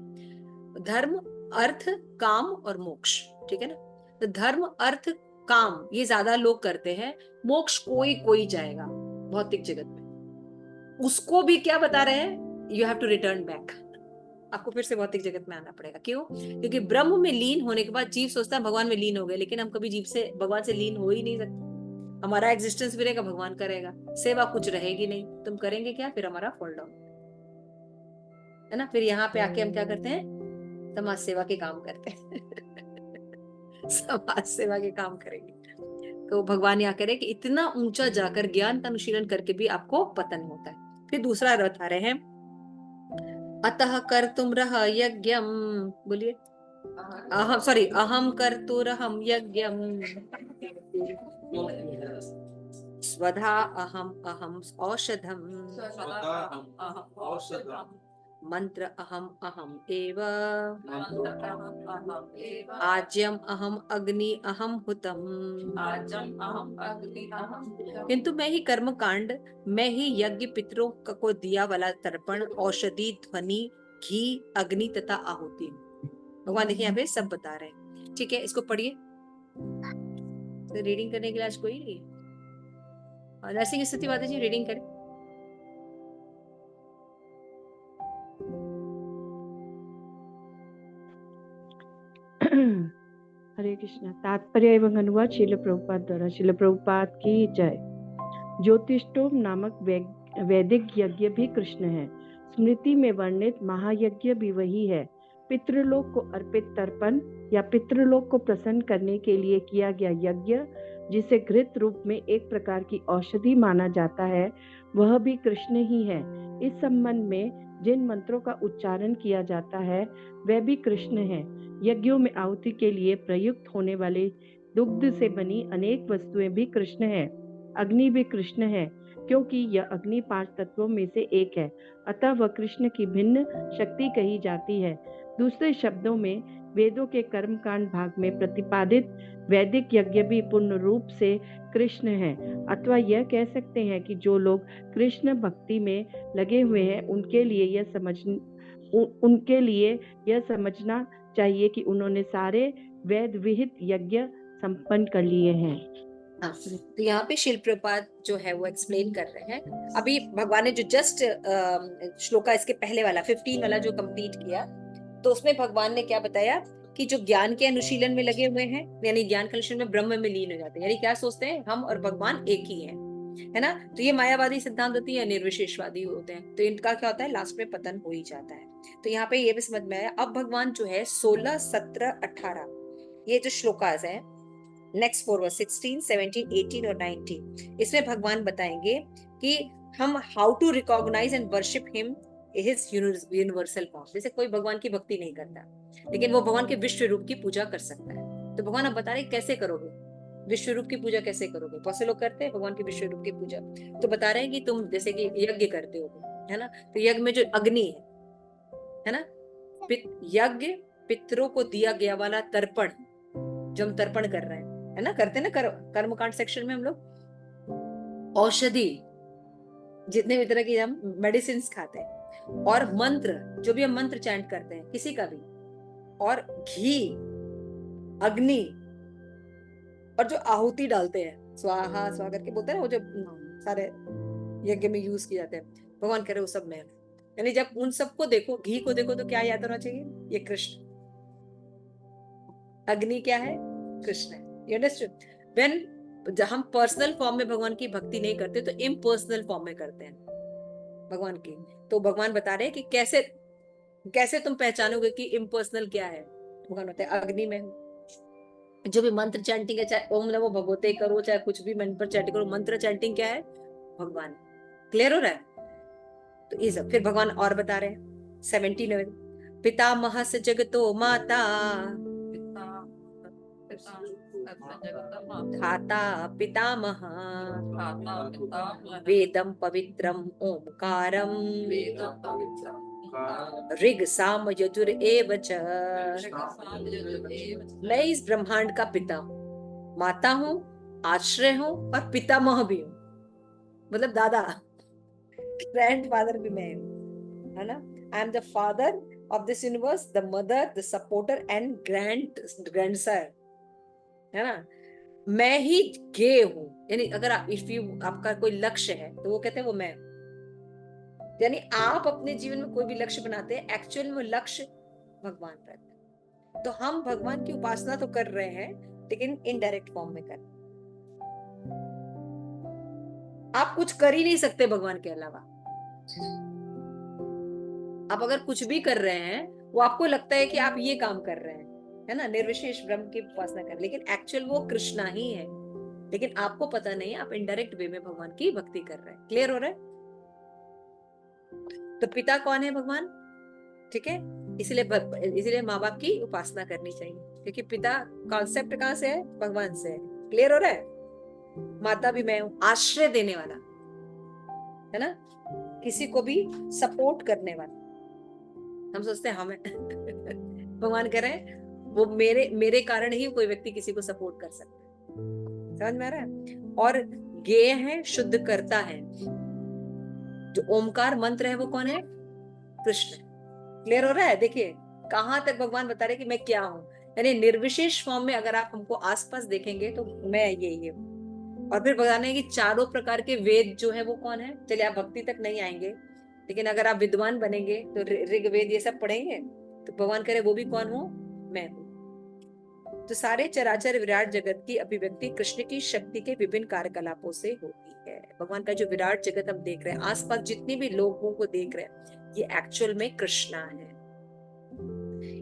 धर्म, अर्थ, काम और मोक्ष, ठीक है ना। तो धर्म, अर्थ, काम ये ज्यादा लोग करते हैं, मोक्ष कोई जाएगा भौतिक जगत में। उसको भी क्या बता रहे हैं? You have to return back, आपको फिर से भौतिक जगत में आना पड़ेगा। क्यों? क्योंकि ब्रह्म में लीन होने के बाद जीव सोचता है भगवान में लीन हो गए, लेकिन हम कभी जीव से भगवान से लीन हो ही नहीं सकते। हमारा एग्जिस्टेंस भी रहेगा, भगवान करेगा, सेवा कुछ रहेगी नहीं, तुम करेंगे क्या? फिर हमारा फॉल डाउन, है ना। फिर यहाँ पे आके हम क्या करते हैं? समाज सेवा के काम करते हैं समाज सेवा के काम करेंगे। तो भगवान यहाँ करे कि इतना ऊंचा जाकर ज्ञान का अनुशीलन करके भी आपको पतन होता है। फिर दूसरा रथ आ रहे हैं, अतः कर्तुमर्ह यज्ञम, बोलिए, अहम कर्तुरहम यज्ञम, स्वधा अहम औषधम, मंत्र अहम एव, आज्यम अहम अग्नि अहम हुतम। किंतु मैं ही कर्म कांड, मैं ही यज्ञ, पितरों को दिया वाला तर्पण, औषधि, ध्वनि, घी, अग्नि तथा आहुति। भगवान देखिए यहाँ पे सब बता रहे हैं। ठीक है, इसको पढ़िए। तो रीडिंग करने के लिए आज कोई नहीं है। और नरसिंह स्तुति माता जी रीडिंग करें। हरे कृष्णा। तात्पर्य एवं अनुवाद शिल प्रभुपाद द्वारा। शिल प्रभुपाद की जय। ज्योतिष्टोम नामक वैदिक यज्ञ भी कृष्ण है। स्मृति में वर्णित महायज्ञ भी वही है। पितृलोक को अर्पित तर्पण या पितृलोक को प्रसन्न करने के लिए किया गया यज्ञ, जिसे घृत रूप में एक प्रकार की औषधि माना जाता है, वह भी कृष्ण ही है। इस संबंध में जिन मंत्रों का उच्चारण किया जाता है वह भी कृष्ण है। यज्ञों में आहुति के लिए प्रयुक्त होने वाले दुग्ध से बनी अनेक वस्तुएं भी कृष्ण है। अग्नि भी कृष्ण है, क्योंकि यह अग्नि 5 तत्वों में से एक है, अतः वह कृष्ण की भिन्न शक्ति कही जाती है। दूसरे शब्दों में वेदों के कर्मकांड भाग में प्रतिपादित वैदिक यज्ञ भी पूर्ण रूप से कृष्ण है। अथवा यह कह सकते हैं कि जो लोग कृष्ण भक्ति में लगे हुए हैं उनके लिए यह समझना चाहिए कि उन्होंने सारे वेद विहित यज्ञ संपन्न कर लिए हैं। हाँ, तो यहाँ पे शिल प्रपात जो है वो एक्सप्लेन कर रहे हैं। अभी भगवान ने जो जस्ट श्लोका इसके पहले वाला 15 वाला जो कंप्लीट किया, तो उसमें भगवान ने क्या बताया कि जो ज्ञान के अनुशीलन में लगे हुए हैं, यानी ज्ञान के अनुशीलन में ब्रह्म में लीन हो जाते हैं, यानी क्या सोचते हैं हम और भगवान एक ही हैं, है ना। तो ये मायावादी सिद्धांत होती है, निर्विशेषवादी होते हैं, तो इनका क्या होता है, लास्ट में पतन हो ही जाता है। तो यहाँ पे ये भी समझ में आया। अब भगवान जो है 16, 17, 18 ये जो श्लोकास है, नेक्स्ट 4 वर्स 16, 17, 18 और 19, इसमें भगवान बताएंगे कि हम how to recognize and worship him his universal form. जैसे कोई भगवान की भक्ति नहीं करता, लेकिन वो भगवान के विश्व रूप की पूजा कर सकता है। तो भगवान अब बता रहे कैसे करोगे, विश्व रूप की पूजा कैसे करोगे। बहुत से लोग करते हैं भगवान के विश्व रूप की पूजा, तो बता रहे हैं कि तुम जैसे कि यज्ञ करते हो, है ना, तो यज्ञ में जो अग्नि है ना, यज्ञ पितरों को दिया गया वाला तर्पण, जो हम तर्पण कर रहे हैं, है ना, करते ना कर्मकांड सेक्शन में हम लोग औषधि, जितने भी तरह की हम मेडिसिन खाते हैं, और मंत्र, जो भी हम मंत्र चैंट करते हैं किसी का भी, और घी, अग्नि, और जो आहुति डालते हैं स्वाहा स्वाहा करके बोलते हैं ना, वो जो सारे यज्ञ में यूज किए जाते हैं, भगवान कह रहे वो सब मैं। यानी जब उन सबको देखो, घी को देखो, तो क्या याद होना चाहिए, ये कृष्ण। अग्नि क्या है, कृष्ण है। You understood? When जब हम पर्सनल फॉर्म में भगवान की भक्ति नहीं करते, तो इम्पर्सनल फॉर्म में करते हैं भगवान की। तो भगवान बता रहे हैं कि कैसे कैसे तुम पहचानोगे कि इम्पर्सनल क्या है। भगवान होते हैं अग्नि में, जो भी मंत्र चैंटिंग है, चाहे ओम नमो भगवते करो, चाहे कुछ भी मंत्र चैंटिंग करो, मंत्र चैंटिंग क्या है, भगवान। क्लियर हो रहा है। तो ये सब फिर भगवान और बता रहे हैं 17 पितामह से जगतो माता धाता पितामह वेदम पवित्रम ओमकारम ऋग साम यजुर एव च। मैं इस ब्रह्मांड का पिता हूँ, माता हूँ, आश्रय हूँ, और पितामह भी हूँ, मतलब दादा, ग्रैंड फादर भी मैं हूँ, है ना। I am the father of this universe, the mother, the supporter and grandsire, है ना। मैं ही गे हूं, यानी अगर आपका कोई लक्ष्य है तो वो कहते हैं वो मैं। यानी आप अपने जीवन में कोई भी लक्ष्य बनाते हैं, एक्चुअल में लक्ष्य भगवान रहता है। तो हम भगवान की उपासना तो कर रहे हैं, लेकिन इनडायरेक्ट फॉर्म में कर रहे हैं। आप कुछ कर ही नहीं सकते भगवान के अलावा। आप अगर कुछ भी कर रहे हैं, वो आपको लगता है कि आप ये काम कर रहे हैं, है ना, निर्विशेष ब्रह्म की उपासना कर, लेकिन एक्चुअल वो कृष्णा ही है, लेकिन आपको पता नहीं, आप इनडायरेक्ट वे में भगवान की भक्ति कर रहे हैं। क्लियर हो रहा है। तो पिता कौन है, भगवान, ठीक है। इसलिए माँ बाप की उपासना करनी चाहिए, क्योंकि पिता कॉन्सेप्ट कहाँ से है, भगवान से है। क्लियर हो रहा है। माता भी मैं हूं, आश्रय देने वाला, है ना, किसी को भी सपोर्ट करने वाला। हम सोचते हैं हमें भगवान कह रहे हैं वो मेरे कारण ही कोई व्यक्ति किसी को सपोर्ट कर सकता है। समझ में आ रहा है। और गेय है, शुद्ध करता है, जो ओमकार मंत्र है वो कौन है, कृष्ण। क्लियर हो रहा है। देखिए कहाँ तक भगवान बता रहे कि मैं क्या हूँ, यानी निर्विशेष फॉर्म में अगर आप हमको आसपास देखेंगे तो मैं ये हूँ। और फिर बताने कि चारों प्रकार के वेद जो है वो कौन है। चलिए आप भक्ति तक नहीं आएंगे, लेकिन अगर आप विद्वान बनेंगे तो ऋग्वेद ये सब पढ़ेंगे तो भगवान करे वो भी कौन हूँ, मैं हूँ। तो सारे चराचर विराट जगत की अभिव्यक्ति कृष्ण की शक्ति के विभिन्न कार्यकलापों से होती है। भगवान का जो विराट जगत हम देख रहे हैं, आसपास जितने भी लोगों को देख रहे हैं, ये एक्चुअल में कृष्णा है।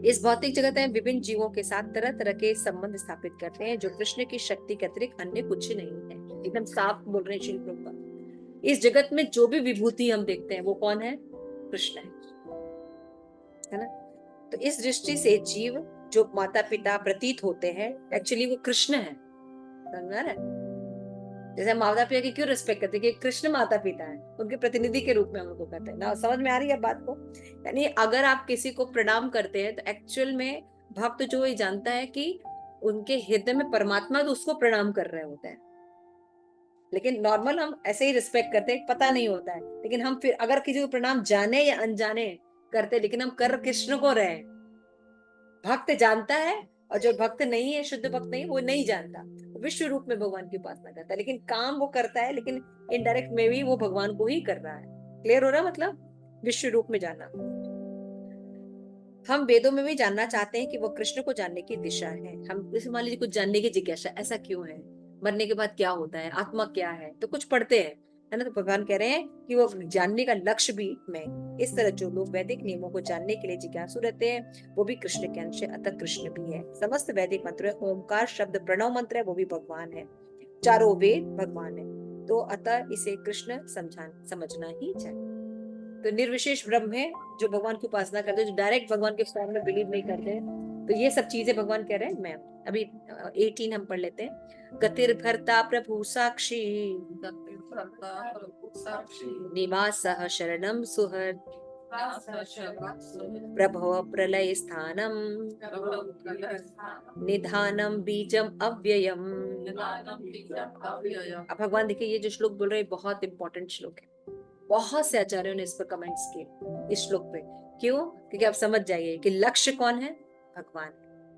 इस भौतिक जगत में विभिन्न जीवों के साथ तरह तरह के संबंध स्थापित करते हैं जो कृष्ण की शक्ति के अतिरिक्त अन्य कुछ नहीं है। एकदम साफ बोल रहे हैं श्री प्रभुपाद। इस जगत में जो भी विभूति हम देखते हैं वो कौन है, कृष्ण है ना। तो इस दृष्टि से जीव जो माता पिता प्रतीत होते हैं, एक्चुअली वो कृष्ण है। समझ रहा है? जैसे हम माता पिता की क्यों रिस्पेक्ट करते हैं कि कृष्ण माता पिता है, उनके प्रतिनिधि के रूप में हम उनको करते हैं ना। समझ में आ रही है बात को? यानी अगर आप किसी को प्रणाम करते हैं तो एक्चुअल में भक्त जो ये जानता है कि उनके हृदय में परमात्मा तो उसको प्रणाम कर रहे होते हैं। लेकिन नॉर्मल हम ऐसे ही रिस्पेक्ट करते हैं, पता नहीं होता है, लेकिन हम फिर अगर किसी को प्रणाम जाने या अनजाने करते, लेकिन हम कर कृष्ण को रहे हैं। भक्त जानता है और जो भक्त नहीं है, शुद्ध भक्त नहीं, वो नहीं जानता, विश्व रूप में भगवान की उपासना करता है, लेकिन काम वो करता है, लेकिन इनडायरेक्ट में भी वो भगवान को ही कर रहा है। क्लियर हो रहा है? मतलब विश्व रूप में जानना। हम वेदों में भी जानना चाहते हैं कि वो कृष्ण को जानने की दिशा है। हम जैसे मान लीजिए कुछ जानने की जिज्ञासा, ऐसा क्यों है, मरने के बाद क्या होता है, आत्मा क्या है, तो कुछ पढ़ते हैं, है ना। तो भगवान कह रहे हैं कि वो जानने का लक्ष्य भी मैं। इस तरह जो लोग वैदिक नियमों को जानने के लिए जिज्ञासु रहते हैं वो भी कृष्ण के अंश है, अतः कृष्ण भी है। समस्त वैदिक मंत्र, ओमकार शब्द प्रणव मंत्र है, वो भी भगवान है। चारों वेद भगवान है, तो अतः इसे कृष्ण समझना ही चाहिए। तो निर्विशेष ब्रह्म है जो भगवान की उपासना करते हैं, जो डायरेक्ट भगवान के फॉर्म में बिलीव नहीं करते हैं। तो ये सब चीजें भगवान कह रहे हैं मैं। अभी 18 हम पढ़ लेते हैं। गतिर भर्ता प्रभु साक्षी, निवासः शरणं सुहृद, प्रभव प्रलय स्थानम, निधानम बीजम अव्ययम। अब भगवान देखिए ये जो श्लोक बोल रहे हैं बहुत इंपॉर्टेंट श्लोक है। बहुत से आचार्यों ने इस पर कमेंट्स किए इस श्लोक पे। क्यों? क्योंकि आप समझ जाइए कि लक्ष्य कौन है, भगवान।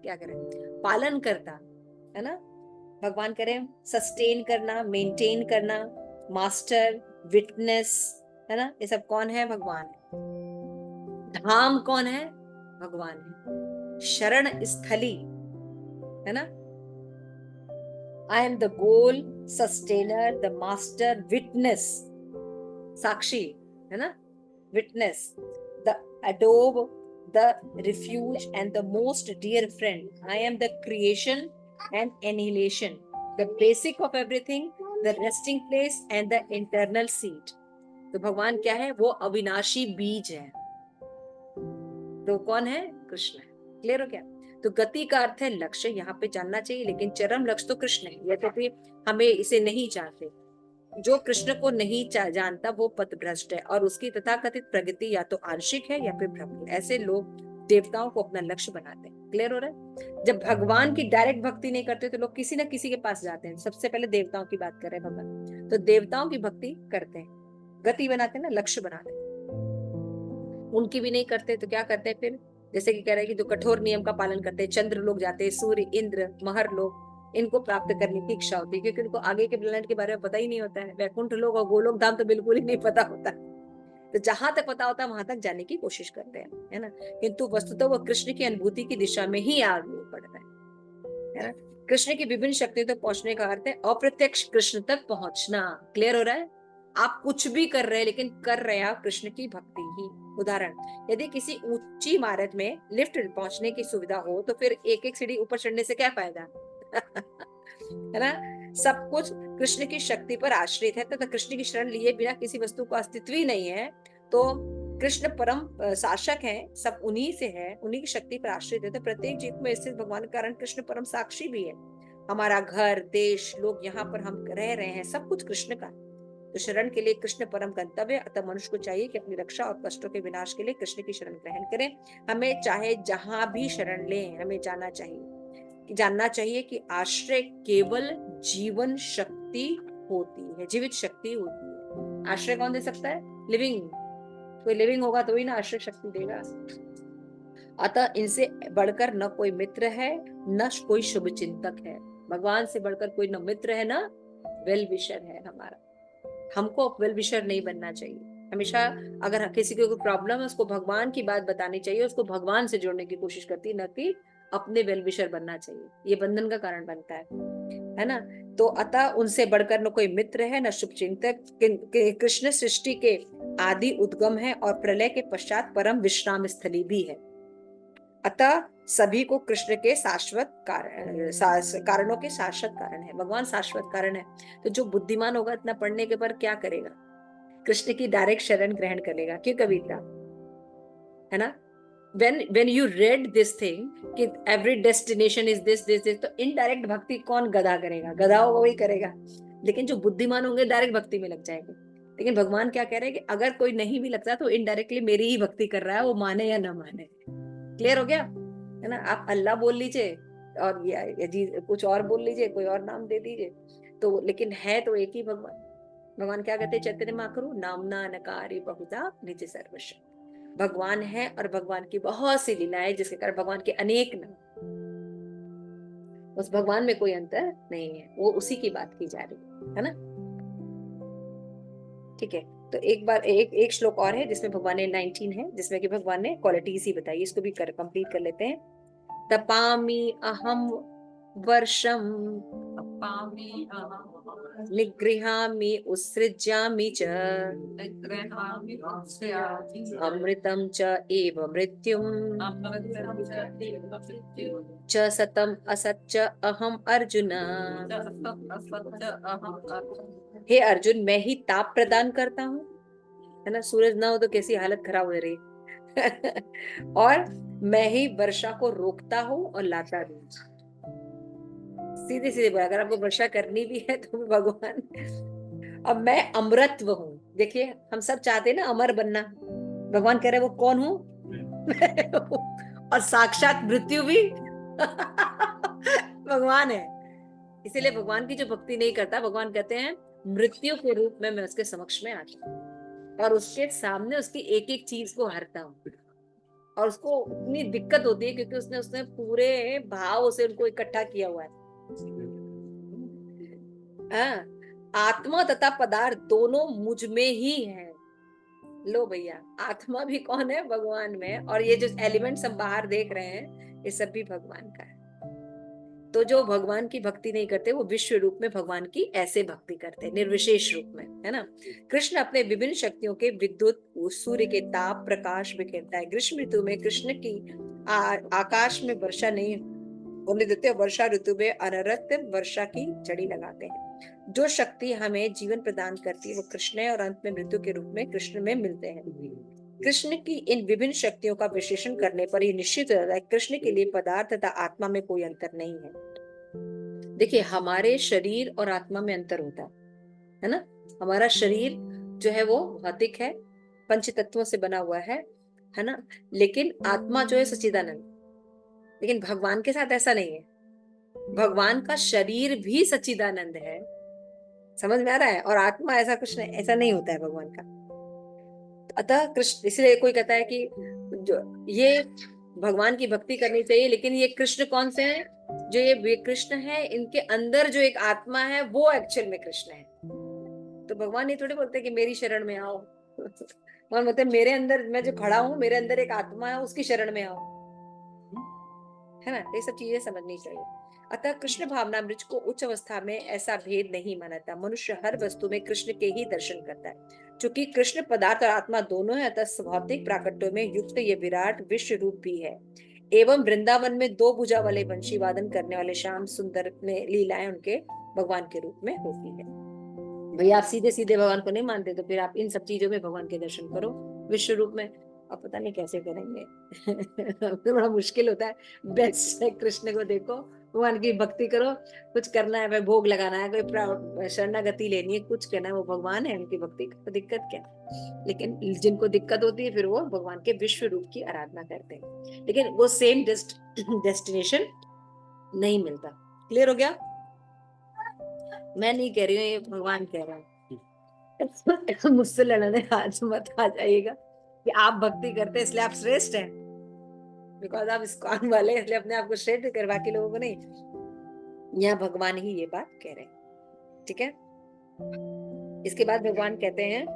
क्या करें, पालन करता है ना, भगवान करें सस्टेन करना, मेंटेन करना, मास्टर, विटनेस, है ना, ये सब कौन है, भगवान है। धाम कौन है, भगवान है। शरण स्थली, है ना, I am the goal, sustainer, the master, witness, साक्षी, है ना, witness, the adobe, the refuge and the most dear friend. I am the creation and annihilation, the basic of everything, the resting place and the internal seat. तो भगवान क्या है, वो अविनाशी बीज है। तो कौन है, कृष्ण है। क्लियर हो क्या? तो गति का अर्थ है लक्ष्य, यहाँ पे जानना चाहिए, लेकिन चरम लक्ष्य तो कृष्ण है। यद्यपि हमें इसे नहीं जानते, जो कृष्ण को नहीं जानता वो पथभ्रष्ट है, और उसकी तथाकथित प्रगति या तो आंशिक है या फिर भ्रम। ऐसे लोग देवताओं को अपना लक्ष्य बनाते हैं। क्लियर हो रहा है? जब भगवान की डायरेक्ट भक्ति नहीं करते तो लोग किसी न किसी के पास जाते हैं। सबसे पहले देवताओं की बात कर रहे हैं भगवान, तो देवताओं की भक्ति करते हैं, गति बनाते हैं ना, लक्ष्य बनाते हैं। उनकी भी नहीं करते तो क्या करते हैं फिर? जैसे कि कह रहे हैं कि जो कठोर नियम का पालन करते हैं, चंद्र लोग जाते हैं, सूर्य, इंद्र, महर लोग, इनको प्राप्त करने की इच्छा होती है, क्योंकि उनको आगे के प्लेनेट के बारे में पता ही नहीं होता है। वैकुंठ लोग और गोलोक धाम तो बिल्कुल ही नहीं पता होता, तो जहां तक पता होता है वहां तक जाने की कोशिश करते हैं, है ना। किंतु वस्तुतः वो कृष्ण की अनुभूति की दिशा में ही आगे बढ़ता है ना। कृष्ण की विभिन्न शक्तियों तक पहुंचने का अर्थ है अप्रत्यक्ष कृष्ण तक पहुंचना। क्लियर हो रहा है? आप कुछ भी कर रहे हैं, लेकिन कर रहे हैं आप कृष्ण की भक्ति ही। उदाहरण, यदि किसी ऊंची इमारत में लिफ्ट पहुंचने की सुविधा हो तो फिर एक एक सीढ़ी ऊपर चढ़ने से क्या फायदा है ना। सब कुछ कृष्ण की शक्ति पर आश्रित है, तथा कृष्ण की शरण लिए बिना किसी वस्तु का अस्तित्व ही नहीं है। तो कृष्ण परम शासक हैं, सब उन्हीं से है, उन्हीं की शक्ति पर आश्रित है। तो प्रत्येक जीव में स्थित भगवान के कारण कृष्ण परम साक्षी भी है। हमारा घर, देश, लोग यहाँ पर हम रह रहे हैं, सब कुछ कृष्ण का। तो शरण के लिए कृष्ण परम गंतव्य। अतः मनुष्य को चाहिए कि अपनी रक्षा और कष्टों के विनाश के लिए कृष्ण की शरण ग्रहण करें। हमें चाहे जहां भी शरण लें, हमें जानना चाहिए कि आश्रय केवल जीवन शक्ति होती है, जीवित शक्ति होती है। आश्रय कौन दे सकता है? लिविंग। कोई लिविंग होगा तो ही ना आश्रय शक्ति देगा। अतः इनसे बढ़कर न कोई मित्र है न कोई शुभ चिंतक है। भगवान से बढ़कर कोई न मित्र है ना वेल विशर है हमारा। हमको वेल विशर नहीं बनना चाहिए। हमेशा अगर किसी को कोई प्रॉब्लम है उसको भगवान की बात बतानी चाहिए, उसको भगवान से जोड़ने की कोशिश करती है, न कि अपने वेल विशर बनना चाहिए। ये बंधन का कारण बनता है ना। तो अतः उनसे बढ़कर न कोई मित्र है न शुभ चिंतक। कृष्ण सृष्टि के आदि उद्गम है और प्रलय के पश्चात परम विश्राम स्थली भी है। अतः सभी को कृष्ण के शाश्वत कारणों के शाश्वत कारण है। भगवान शाश्वत कारण है। तो जो बुद्धिमान होगा इतना पढ़ने के बाद क्या करेगा? कृष्ण की डायरेक्ट शरण ग्रहण करेगा। क्यों कविता, है ना? when you read this thing कि every destination is this, तो इनडायरेक्ट भक्ति कौन गधा करेगा? गधा होगा वही करेगा। लेकिन जो बुद्धिमान होंगे डायरेक्ट भक्ति में लग जाएंगे। लेकिन भगवान क्या कह रहे हैं कि अगर कोई नहीं भी लगता तो इनडायरेक्टली मेरी ही भक्ति कर रहा है, वो माने या ना माने। क्लियर हो गया, है ना? आप अल्लाह बोल लीजिए और या कुछ और बोल लीजिए, कोई और नाम दे दीजिए, तो लेकिन है तो एक ही भगवान। भगवान क्या कहते हैं चैतन्य महाप्रभु, नामना नकारी बहुधा निज सर्वस्व। भगवान है और भगवान की बहुत सी लीलाएं जिसके कारण भगवान के अनेक नाम। उस भगवान में कोई अंतर नहीं है, वो उसी की बात की जा रही है ना। ठीक है, तो एक बार एक श्लोक और है जिसमें भगवान ने 19 है, जिसमें कि भगवान ने क्वालिटीज ही बताई। इसको भी कंप्लीट कर लेते हैं। तपामि अहम वर्षम तपामि निगृहामि उत्सृज्यामि च निगृहामि उत्सृज्यामि अमृतं च एव मृत्युम् अमृतं च एव मृत्युम् च सतम असच्च अहम अर्जुन। हे अर्जुन, मैं ही ताप प्रदान करता हूँ, है ना। सूरज ना हो तो कैसी हालत खराब हो रही और मैं ही वर्षा को रोकता हूँ और लाता भी। सीधे सीधे बोला, अगर आपको वर्षा करनी भी है तो भगवान। अब मैं अमरत्व हूँ। देखिए हम सब चाहते हैं ना अमर बनना, भगवान कह रहे वो कौन हूँ और साक्षात मृत्यु भी भगवान है। इसीलिए भगवान की जो भक्ति नहीं करता, भगवान कहते हैं मृत्यु के रूप में मैं उसके समक्ष में आता हूँ और उसके सामने उसकी एक एक चीज को हरता हूँ। और उसको इतनी दिक्कत होती है क्योंकि उसने पूरे भाव से उनको इकट्ठा किया हुआ है। आत्मा तथा पदार्थ दोनों मुझ में ही है। लो भैया, आत्मा भी कौन है? भगवान में। और ये जो एलिमेंट्स हम बाहर देख रहे हैं ये सब भी भगवान का है। तो जो भगवान की भक्ति नहीं करते वो विश्व रूप में भगवान की ऐसे भक्ति करते हैं, निर्विशेष रूप में, है ना। कृष्ण अपने विभिन्न शक्तियों के विद्युत सूर्य के ताप प्रकाश बिखेरता है। ग्रीष्म ऋतु में कृष्ण की आकाश में वर्षा नहीं होने देते, वर्षा ऋतु में अनवरत वर्षा की जड़ी लगाते हैं। जो शक्ति हमें जीवन प्रदान करती है वो कृष्ण है और अंत में मृत्यु के रूप में कृष्ण में मिलते हैं। कृष्ण की इन विभिन्न शक्तियों का विश्लेषण करने पर यह निश्चित हो जाता है कृष्ण के लिए पदार्थ तथा आत्मा में कोई अंतर नहीं है। देखिए हमारे शरीर और आत्मा में अंतर होता है ना। हमारा शरीर जो है वो भौतिक है, पंच तत्वों से बना हुआ है ना। लेकिन आत्मा जो है सच्चिदानंद। लेकिन भगवान के साथ ऐसा नहीं है। भगवान का शरीर भी सच्चिदानंद है, समझ में आ रहा है, और आत्मा ऐसा कुछ नहीं, ऐसा नहीं होता है भगवान का। अतः कृष्ण, इसलिए कोई कहता है कि जो ये भगवान की भक्ति करनी चाहिए, लेकिन ये कृष्ण कौन से हैं? जो ये कृष्ण है इनके अंदर जो एक आत्मा है वो एक्चुअल में कृष्ण है। तो भगवान ये थोड़ी बोलते कि मेरी शरण में आओ भगवान बोलते मेरे अंदर मैं जो खड़ा हूँ, मेरे अंदर एक आत्मा है, उसकी शरण में आओ, है ना। ये सब चीजें समझनी चाहिए। अतः कृष्ण भावनामृत को उच्च अवस्था में ऐसा भेद नहीं मानता। मनुष्य हर वस्तु में कृष्ण के ही दर्शन करता है। चूंकि कृष्ण पदार्थ और आत्मा दोनों है, अतः भौतिक प्राकट्यों में युक्त ये विराट विश्व रूप भी है। एवं वृंदावन में दो भुजा वाले वंशी वादन करने वाले श्याम सुंदर में लीलाएं उनके भगवान के रूप में होती है। भैया आप सीधे सीधे भगवान को नहीं मानते तो फिर आप इन सब चीजों में भगवान के दर्शन करो विश्व रूप में। अब पता नहीं कैसे करेंगे तो बड़ा मुश्किल होता है। बेस्ट है कृष्ण को देखो, भगवान की भक्ति करो। कुछ करना है, भोग लगाना है, कोई शरणागति लेनी है, कुछ करना है, वो भगवान है, उनकी भक्ति तो दिक्कत क्या। लेकिन जिनको दिक्कत होती है फिर वो भगवान के विश्व रूप की आराधना करते हैं, लेकिन वो सेम डेस्टिनेशन नहीं मिलता। क्लियर हो गया? मैं नहीं कह रही हूँ, ये भगवान कह रहा है मुझसे लड़ने आज मत आ जाइएगा कि आप भक्ति करते इसलिए आप श्रेष्ठ हैं। बिकॉज आप इस्कॉन वाले हैं, इसलिए अपने आप को श्रेष्ठ करवा के लोगों को नहीं, यहाँ भगवान ही ये बात कह रहे हैं। ठीक है, इसके बाद भगवान कहते हैं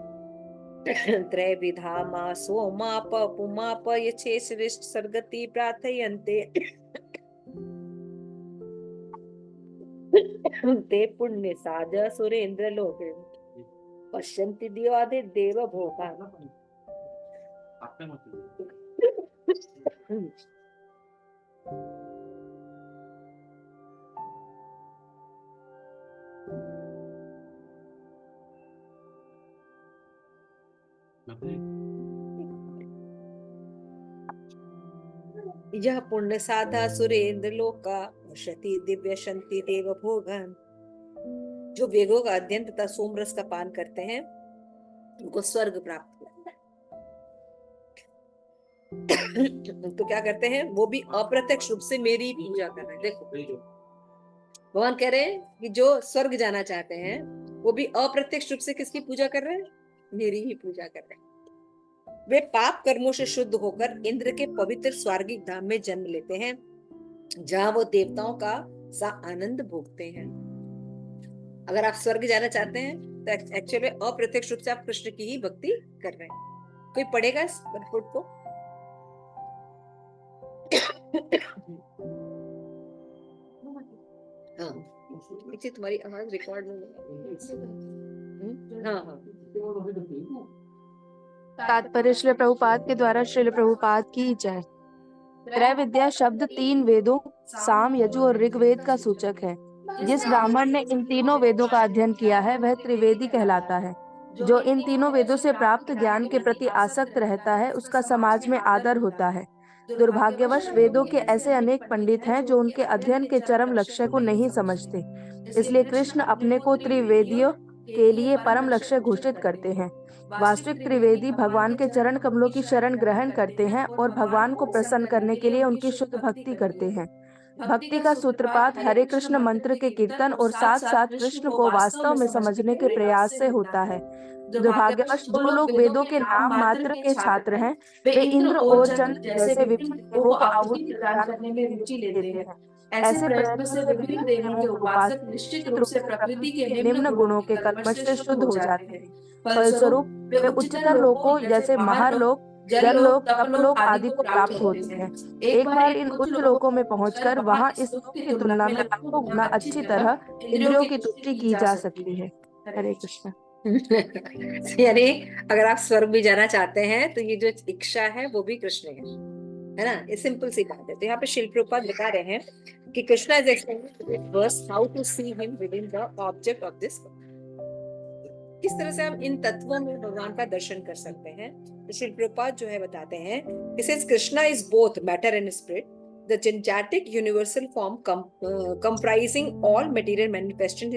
त्रैविधा मासो माप पुमाप ये श्रेष्ठ सर्गति प्रार्थयन्ते ते पुण्य साध सुरेंद्र लोके पश्यन्ति दिवादे देव भोगा। यह पुण्य साधा सुरेंद्र लोका पश्यति दिव्य शंति देव भोगन। जो वेगों का अध्ययन तथा सोमरस का पान करते हैं उनको स्वर्ग प्राप्त होता है। तो क्या करते हैं, वो भी अप्रत्यक्ष रूप से मेरी ही पूजा कर रहे हैं। देखो भगवान कह रहे हैं कि जो स्वर्ग जाना चाहते हैं वो भी अप्रत्यक्ष रूप से किसकी पूजा कर रहे हैं, मेरी ही पूजा कर रहे हैं। वे पाप कर्मों से शुद्ध होकर इंद्र के पवित्र स्वर्गिक धाम में जन्म लेते हैं, जहां वो देवताओं का सा आनंद भोगते हैं। अगर आप स्वर्ग जाना चाहते हैं तो एक्चुअली अप्रत्यक्ष रूप से आप कृष्ण की ही भक्ति कर रहे हैं। कोई पढ़ेगा इस रिपोर्ट को? हाँ, तुम्हारी आवाज रिकॉर्ड में हाँ हाँ। तात्पर्य श्रील प्रभुपाद के द्वारा श्रील प्रभुपाद की जय। त्रैविद्या शब्द 3 वेदों साम, यजु और ऋग्वेद का सूचक है। जिस ब्राह्मण ने इन तीनों वेदों का अध्ययन किया है वह त्रिवेदी कहलाता है। जो इन तीनों वेदों से प्राप्त ज्ञान के प्रति आसक्त रहता है उसका समाज में आदर होता है। दुर्भाग्यवश वेदों के ऐसे अनेक पंडित हैं जो उनके अध्ययन के चरम लक्ष्य को नहीं समझते। इसलिए कृष्ण अपने को त्रिवेदियों के लिए परम लक्ष्य घोषित करते हैं। वास्तविक त्रिवेदी भगवान के चरण कमलों की शरण ग्रहण करते हैं और भगवान को प्रसन्न करने के लिए उनकी शुद्ध भक्ति करते हैं। भक्ति का सूत्रपात हरे कृष्ण मंत्र के कीर्तन और साथ साथ कृष्ण को वास्तव में समझने के प्रयास से होता है। दुर्भाग्यवश जो लोग वेदों के नाम मात्र के छात्र हैं वे इंद्र और चंद्र जैसे विभिन्न देवों को आहुति प्रदान करने में रुचि लेते हैं। ऐसे प्रयत्नों से विभिन्न देवों के उपासक निश्चित रूप से प्रकृति के निम्न गुणों के कल्मश से शुद्ध हो जाते हैं। फलस्वरूप वे उच्चतर लोकों जैसे महालोक, जललोक, तपलोक आदि को प्राप्त होते हैं। एक बार इन उच्च लोकों में पहुंचकर वहां इस लोक की तुलना में लाखों गुना अच्छी तरह इंद्रियों की तुष्टि की जा सकती है। हरे कृष्ण। यानी अगर आप स्वर्ग भी जाना चाहते हैं तो ये जो इच्छा है वो भी कृष्ण है ना, ये सिंपल सी बात है। तो यहाँ पे शिल प्रभुपाद बता रहे हैं कि Krishna is explaining verse how to see him within the object of this. किस तरह से हम इन तत्वों में भगवान का दर्शन कर सकते हैं। तो शिल प्रभुपाद जो है बताते हैं, he says Krishna is both matter and spirit, the gigantic universal form comprising all material manifestation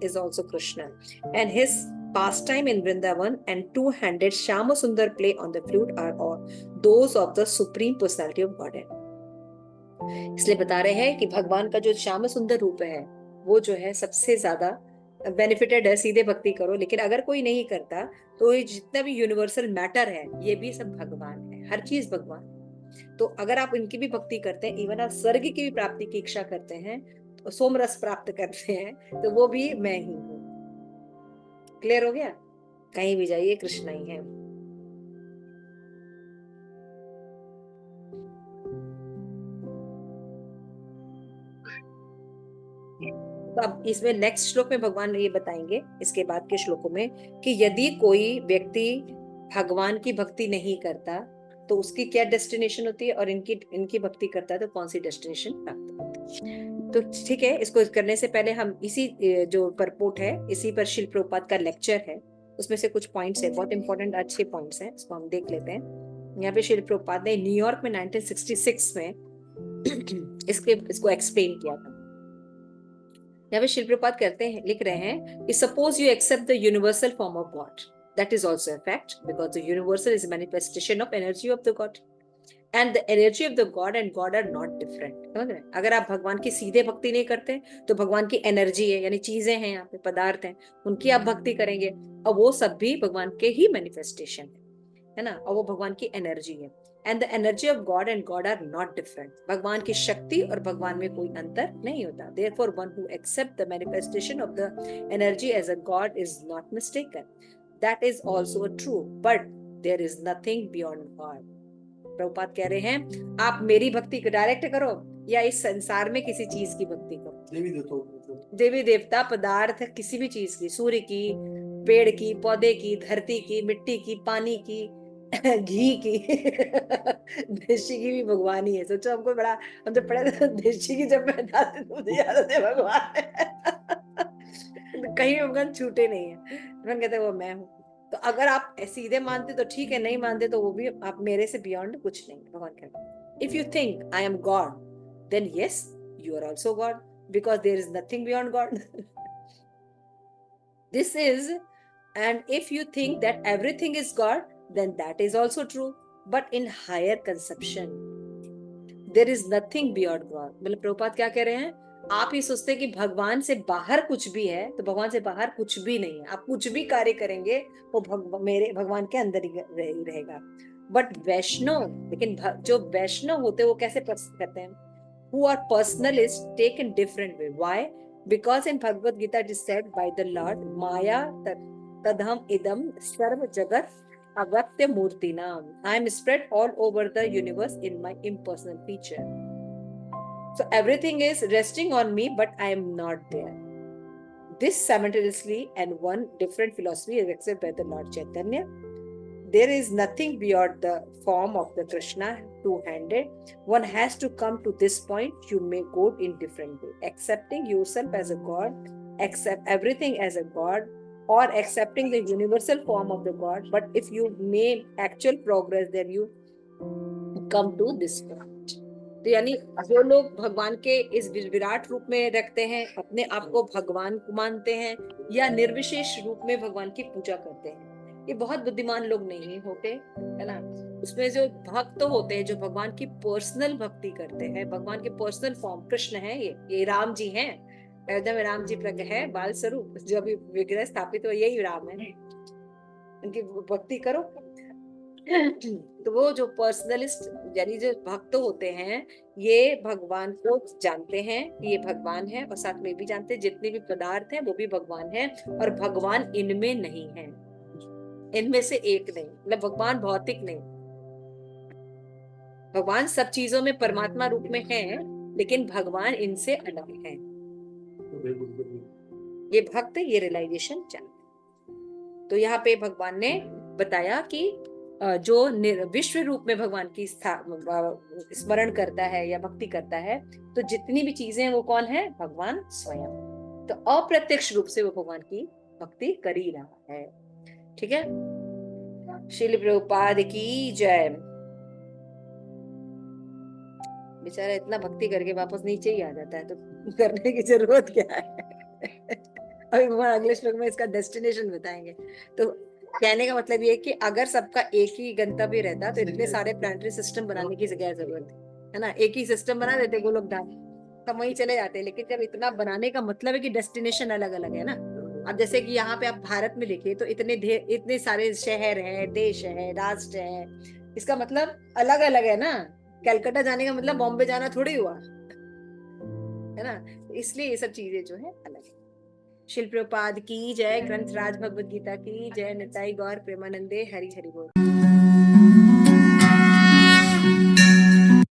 is also Krishna, and his pastime in Vrindavan and two-handed Shama Sundar play on the flute are all those of the supreme personality of Godhead. इसलिए बता रहे हैं कि भगवान का जो श्याम सुंदर रूप है वो जो है सबसे ज्यादा बेनिफिटेड है। सीधे भक्ति करो, लेकिन अगर कोई नहीं करता तो ये जितना भी यूनिवर्सल मैटर है ये भी सब भगवान है, हर चीज भगवान। तो अगर आप इनकी भी भक्ति करते हैं, इवन आप स्वर्ग की भी प्राप्ति की इच्छा करते हैं, तो सोमरस प्राप्त करते हैं, तो वो भी मैं ही हूँ। क्लियर हो गया? कहीं भी जाइए कृष्ण ही है। तो अब इसमें नेक्स्ट श्लोक में भगवान ये बताएंगे इसके बाद के श्लोकों में कि यदि कोई व्यक्ति भगवान की भक्ति नहीं करता तो उसकी क्या डेस्टिनेशन होती है, और इनकी भक्ति करता है तो कौन सी डेस्टिनेशन प्राप्त होती है। तो ठीक है, इसको करने से पहले हम इसी जो परपोर्ट है इसी पर शिल प्रभुपाद का लेक्चर है, उसमें से कुछ पॉइंट्स है, बहुत इंपॉर्टेंट अच्छे पॉइंट्स हैं, इसको हम देख लेते हैं। यहाँ पे शिल प्रभुपाद ने न्यूयॉर्क में 1966 में इसको एक्सप्लेन किया था। यहाँ पे शिल प्रभुपाद कहते हैं, लिख रहे हैं कि suppose you accept the universal form of god, that is also a fact because the universal is a manifestation of energy of the God and the energy of the God and God are not different। समझ रहे हैं? अगर आप भगवान की सीधे भक्ति नहीं करते तो भगवान की एनर्जी है, यानी चीजें हैं, यहाँ पे पदार्थ हैं, उनकी आप भक्ति करेंगे और वो सब भी भगवान के ही मैनिफेस्टेशन है ना, और वो भगवान की एनर्जी है। And the energy of god and god are not different. भगवान की शक्ति और भगवान में कोई अंतर नहीं होता. Therefore, one who accepts the manifestation of the energy as a god is not mistaken. That is also true, but there is nothing beyond God. Prabhupada कह रहे हैं आप मेरी भक्ति को डायरेक्ट करो या इस संसार में किसी चीज की भक्ति करो. देवी देवता, पदार्थ, किसी भी चीज की, सूर्य की, पेड़ की, पौधे की, धरती की, मिट्टी की, पानी की, घी की, देशी की भी भगवान ही है. सोचो हमको बड़ा, हम तो पढ़े थे देशी की जब मैं डालते तो मुझे याद आते भगवान कहीं भगवान छूटे नहीं है. भगवान कहते वो मैं हूँ. तो अगर आप सीधे मानते तो ठीक है, नहीं मानते तो वो भी आप मेरे से बियॉन्ड कुछ नहीं. भगवान कहते if you think I am god then yes you are also god because there is nothing beyond god. This is, and if you think that everything is God, then that is also true, but in higher conception. There is nothing beyond God. मतलब प्रभुपाद क्या कह रहे हैं, आप ही सोचते हैं कि भगवान से बाहर कुछ भी है, तो भगवान से बाहर कुछ भी नहीं है. आप कुछ भी कार्य करेंगे वो मेरे भगवान के अंदर ही रहेगा. बट वैष्णव, लेकिन जो वैष्णव होते हैं वो कैसे करते हैं, who are personalists take in different way. Why? Because in Bhagavad Gita it is said by the Lord, Maya tadham idam sarva jagat avyakta murtinam. I am spread all over the universe in my impersonal feature. So everything is resting on me, but I am not there. This simultaneously and one different philosophy is accepted by the Lord Chaitanya. There is nothing beyond the form of the Krishna, two-handed. One has to come to this point. You may go in different way, accepting yourself as a God, accept everything as a God, or accepting the universal form of the God. But if you make actual progress, then you come to this point. तो यानी जो लोग भगवान के इस विराट रूप में रखते हैं, अपने आप को भगवान को मानते हैं या निर्विशेष रूप में भगवान की पूजा करते हैं, ये बहुत बुद्धिमान लोग नहीं होते, है ना. उसमें जो भक्त होते हैं, जो भगवान की पर्सनल भक्ति करते हैं, भगवान के पर्सनल फॉर्म कृष्ण है, ये राम जी हैं. अयोध्या में राम जी प्रकट है, बाल स्वरूप, जो अभी विग्रह स्थापित हो यही राम है. उनकी भक्ति करो. तो वो जो पर्सनलिस्ट यानी जो भक्त होते हैं, ये भगवान को जानते हैं कि ये भगवान है, और साथ में भी जानते हैं जितने भी पदार्थ हैं वो भी भगवान है, और भगवान इनमें नहीं है, इनमें से एक नहीं. मतलब भगवान भौतिक नहीं, भगवान सब चीजों में परमात्मा रूप में है, लेकिन भगवान इनसे अलग है. ये भक्त ये रियलाइजेशन जानते. तो यहाँ पे भगवान ने बताया कि जो विश्व रूप में भगवान की स्मरण करता है या भक्ति करता है, तो जितनी भी चीजें हैं वो कौन है, भगवान स्वयं. तो अप्रत्यक्ष रूप से वो भगवान की भक्ति कर ही रहा है. ठीक है. श्रील प्रभुपाद की जय. बेचारा इतना भक्ति करके वापस नीचे ही आ जाता है, तो करने की जरूरत क्या है. अभी भगवान अगले श्लोक में इसका डेस्टिनेशन बताएंगे. तो कहने का मतलब ये है कि अगर सबका एक ही गंतव्य रहता तो इतने सारे प्लानिटरी सिस्टम बनाने की जगह जरूरत है ना. एक ही सिस्टम बना देते गोलोक धाम, तब वहीं चले जाते. लेकिन जब इतना बनाने का मतलब है कि डेस्टिनेशन अलग अलग है ना. अब जैसे कि यहाँ पे आप भारत में देखिए तो इतने सारे शहर हैं, देश है, राष्ट्र है, इसका मतलब अलग अलग है ना. कलकत्ता जाने का मतलब बॉम्बे जाना थोड़ी हुआ है ना. इसलिए ये सब चीजें जो है अलग है. श्रील प्रभुपाद की जय. ग्रंथराज भगवद गीता की जय. निताई गौर प्रेमानंदे. हरि हरि बोल.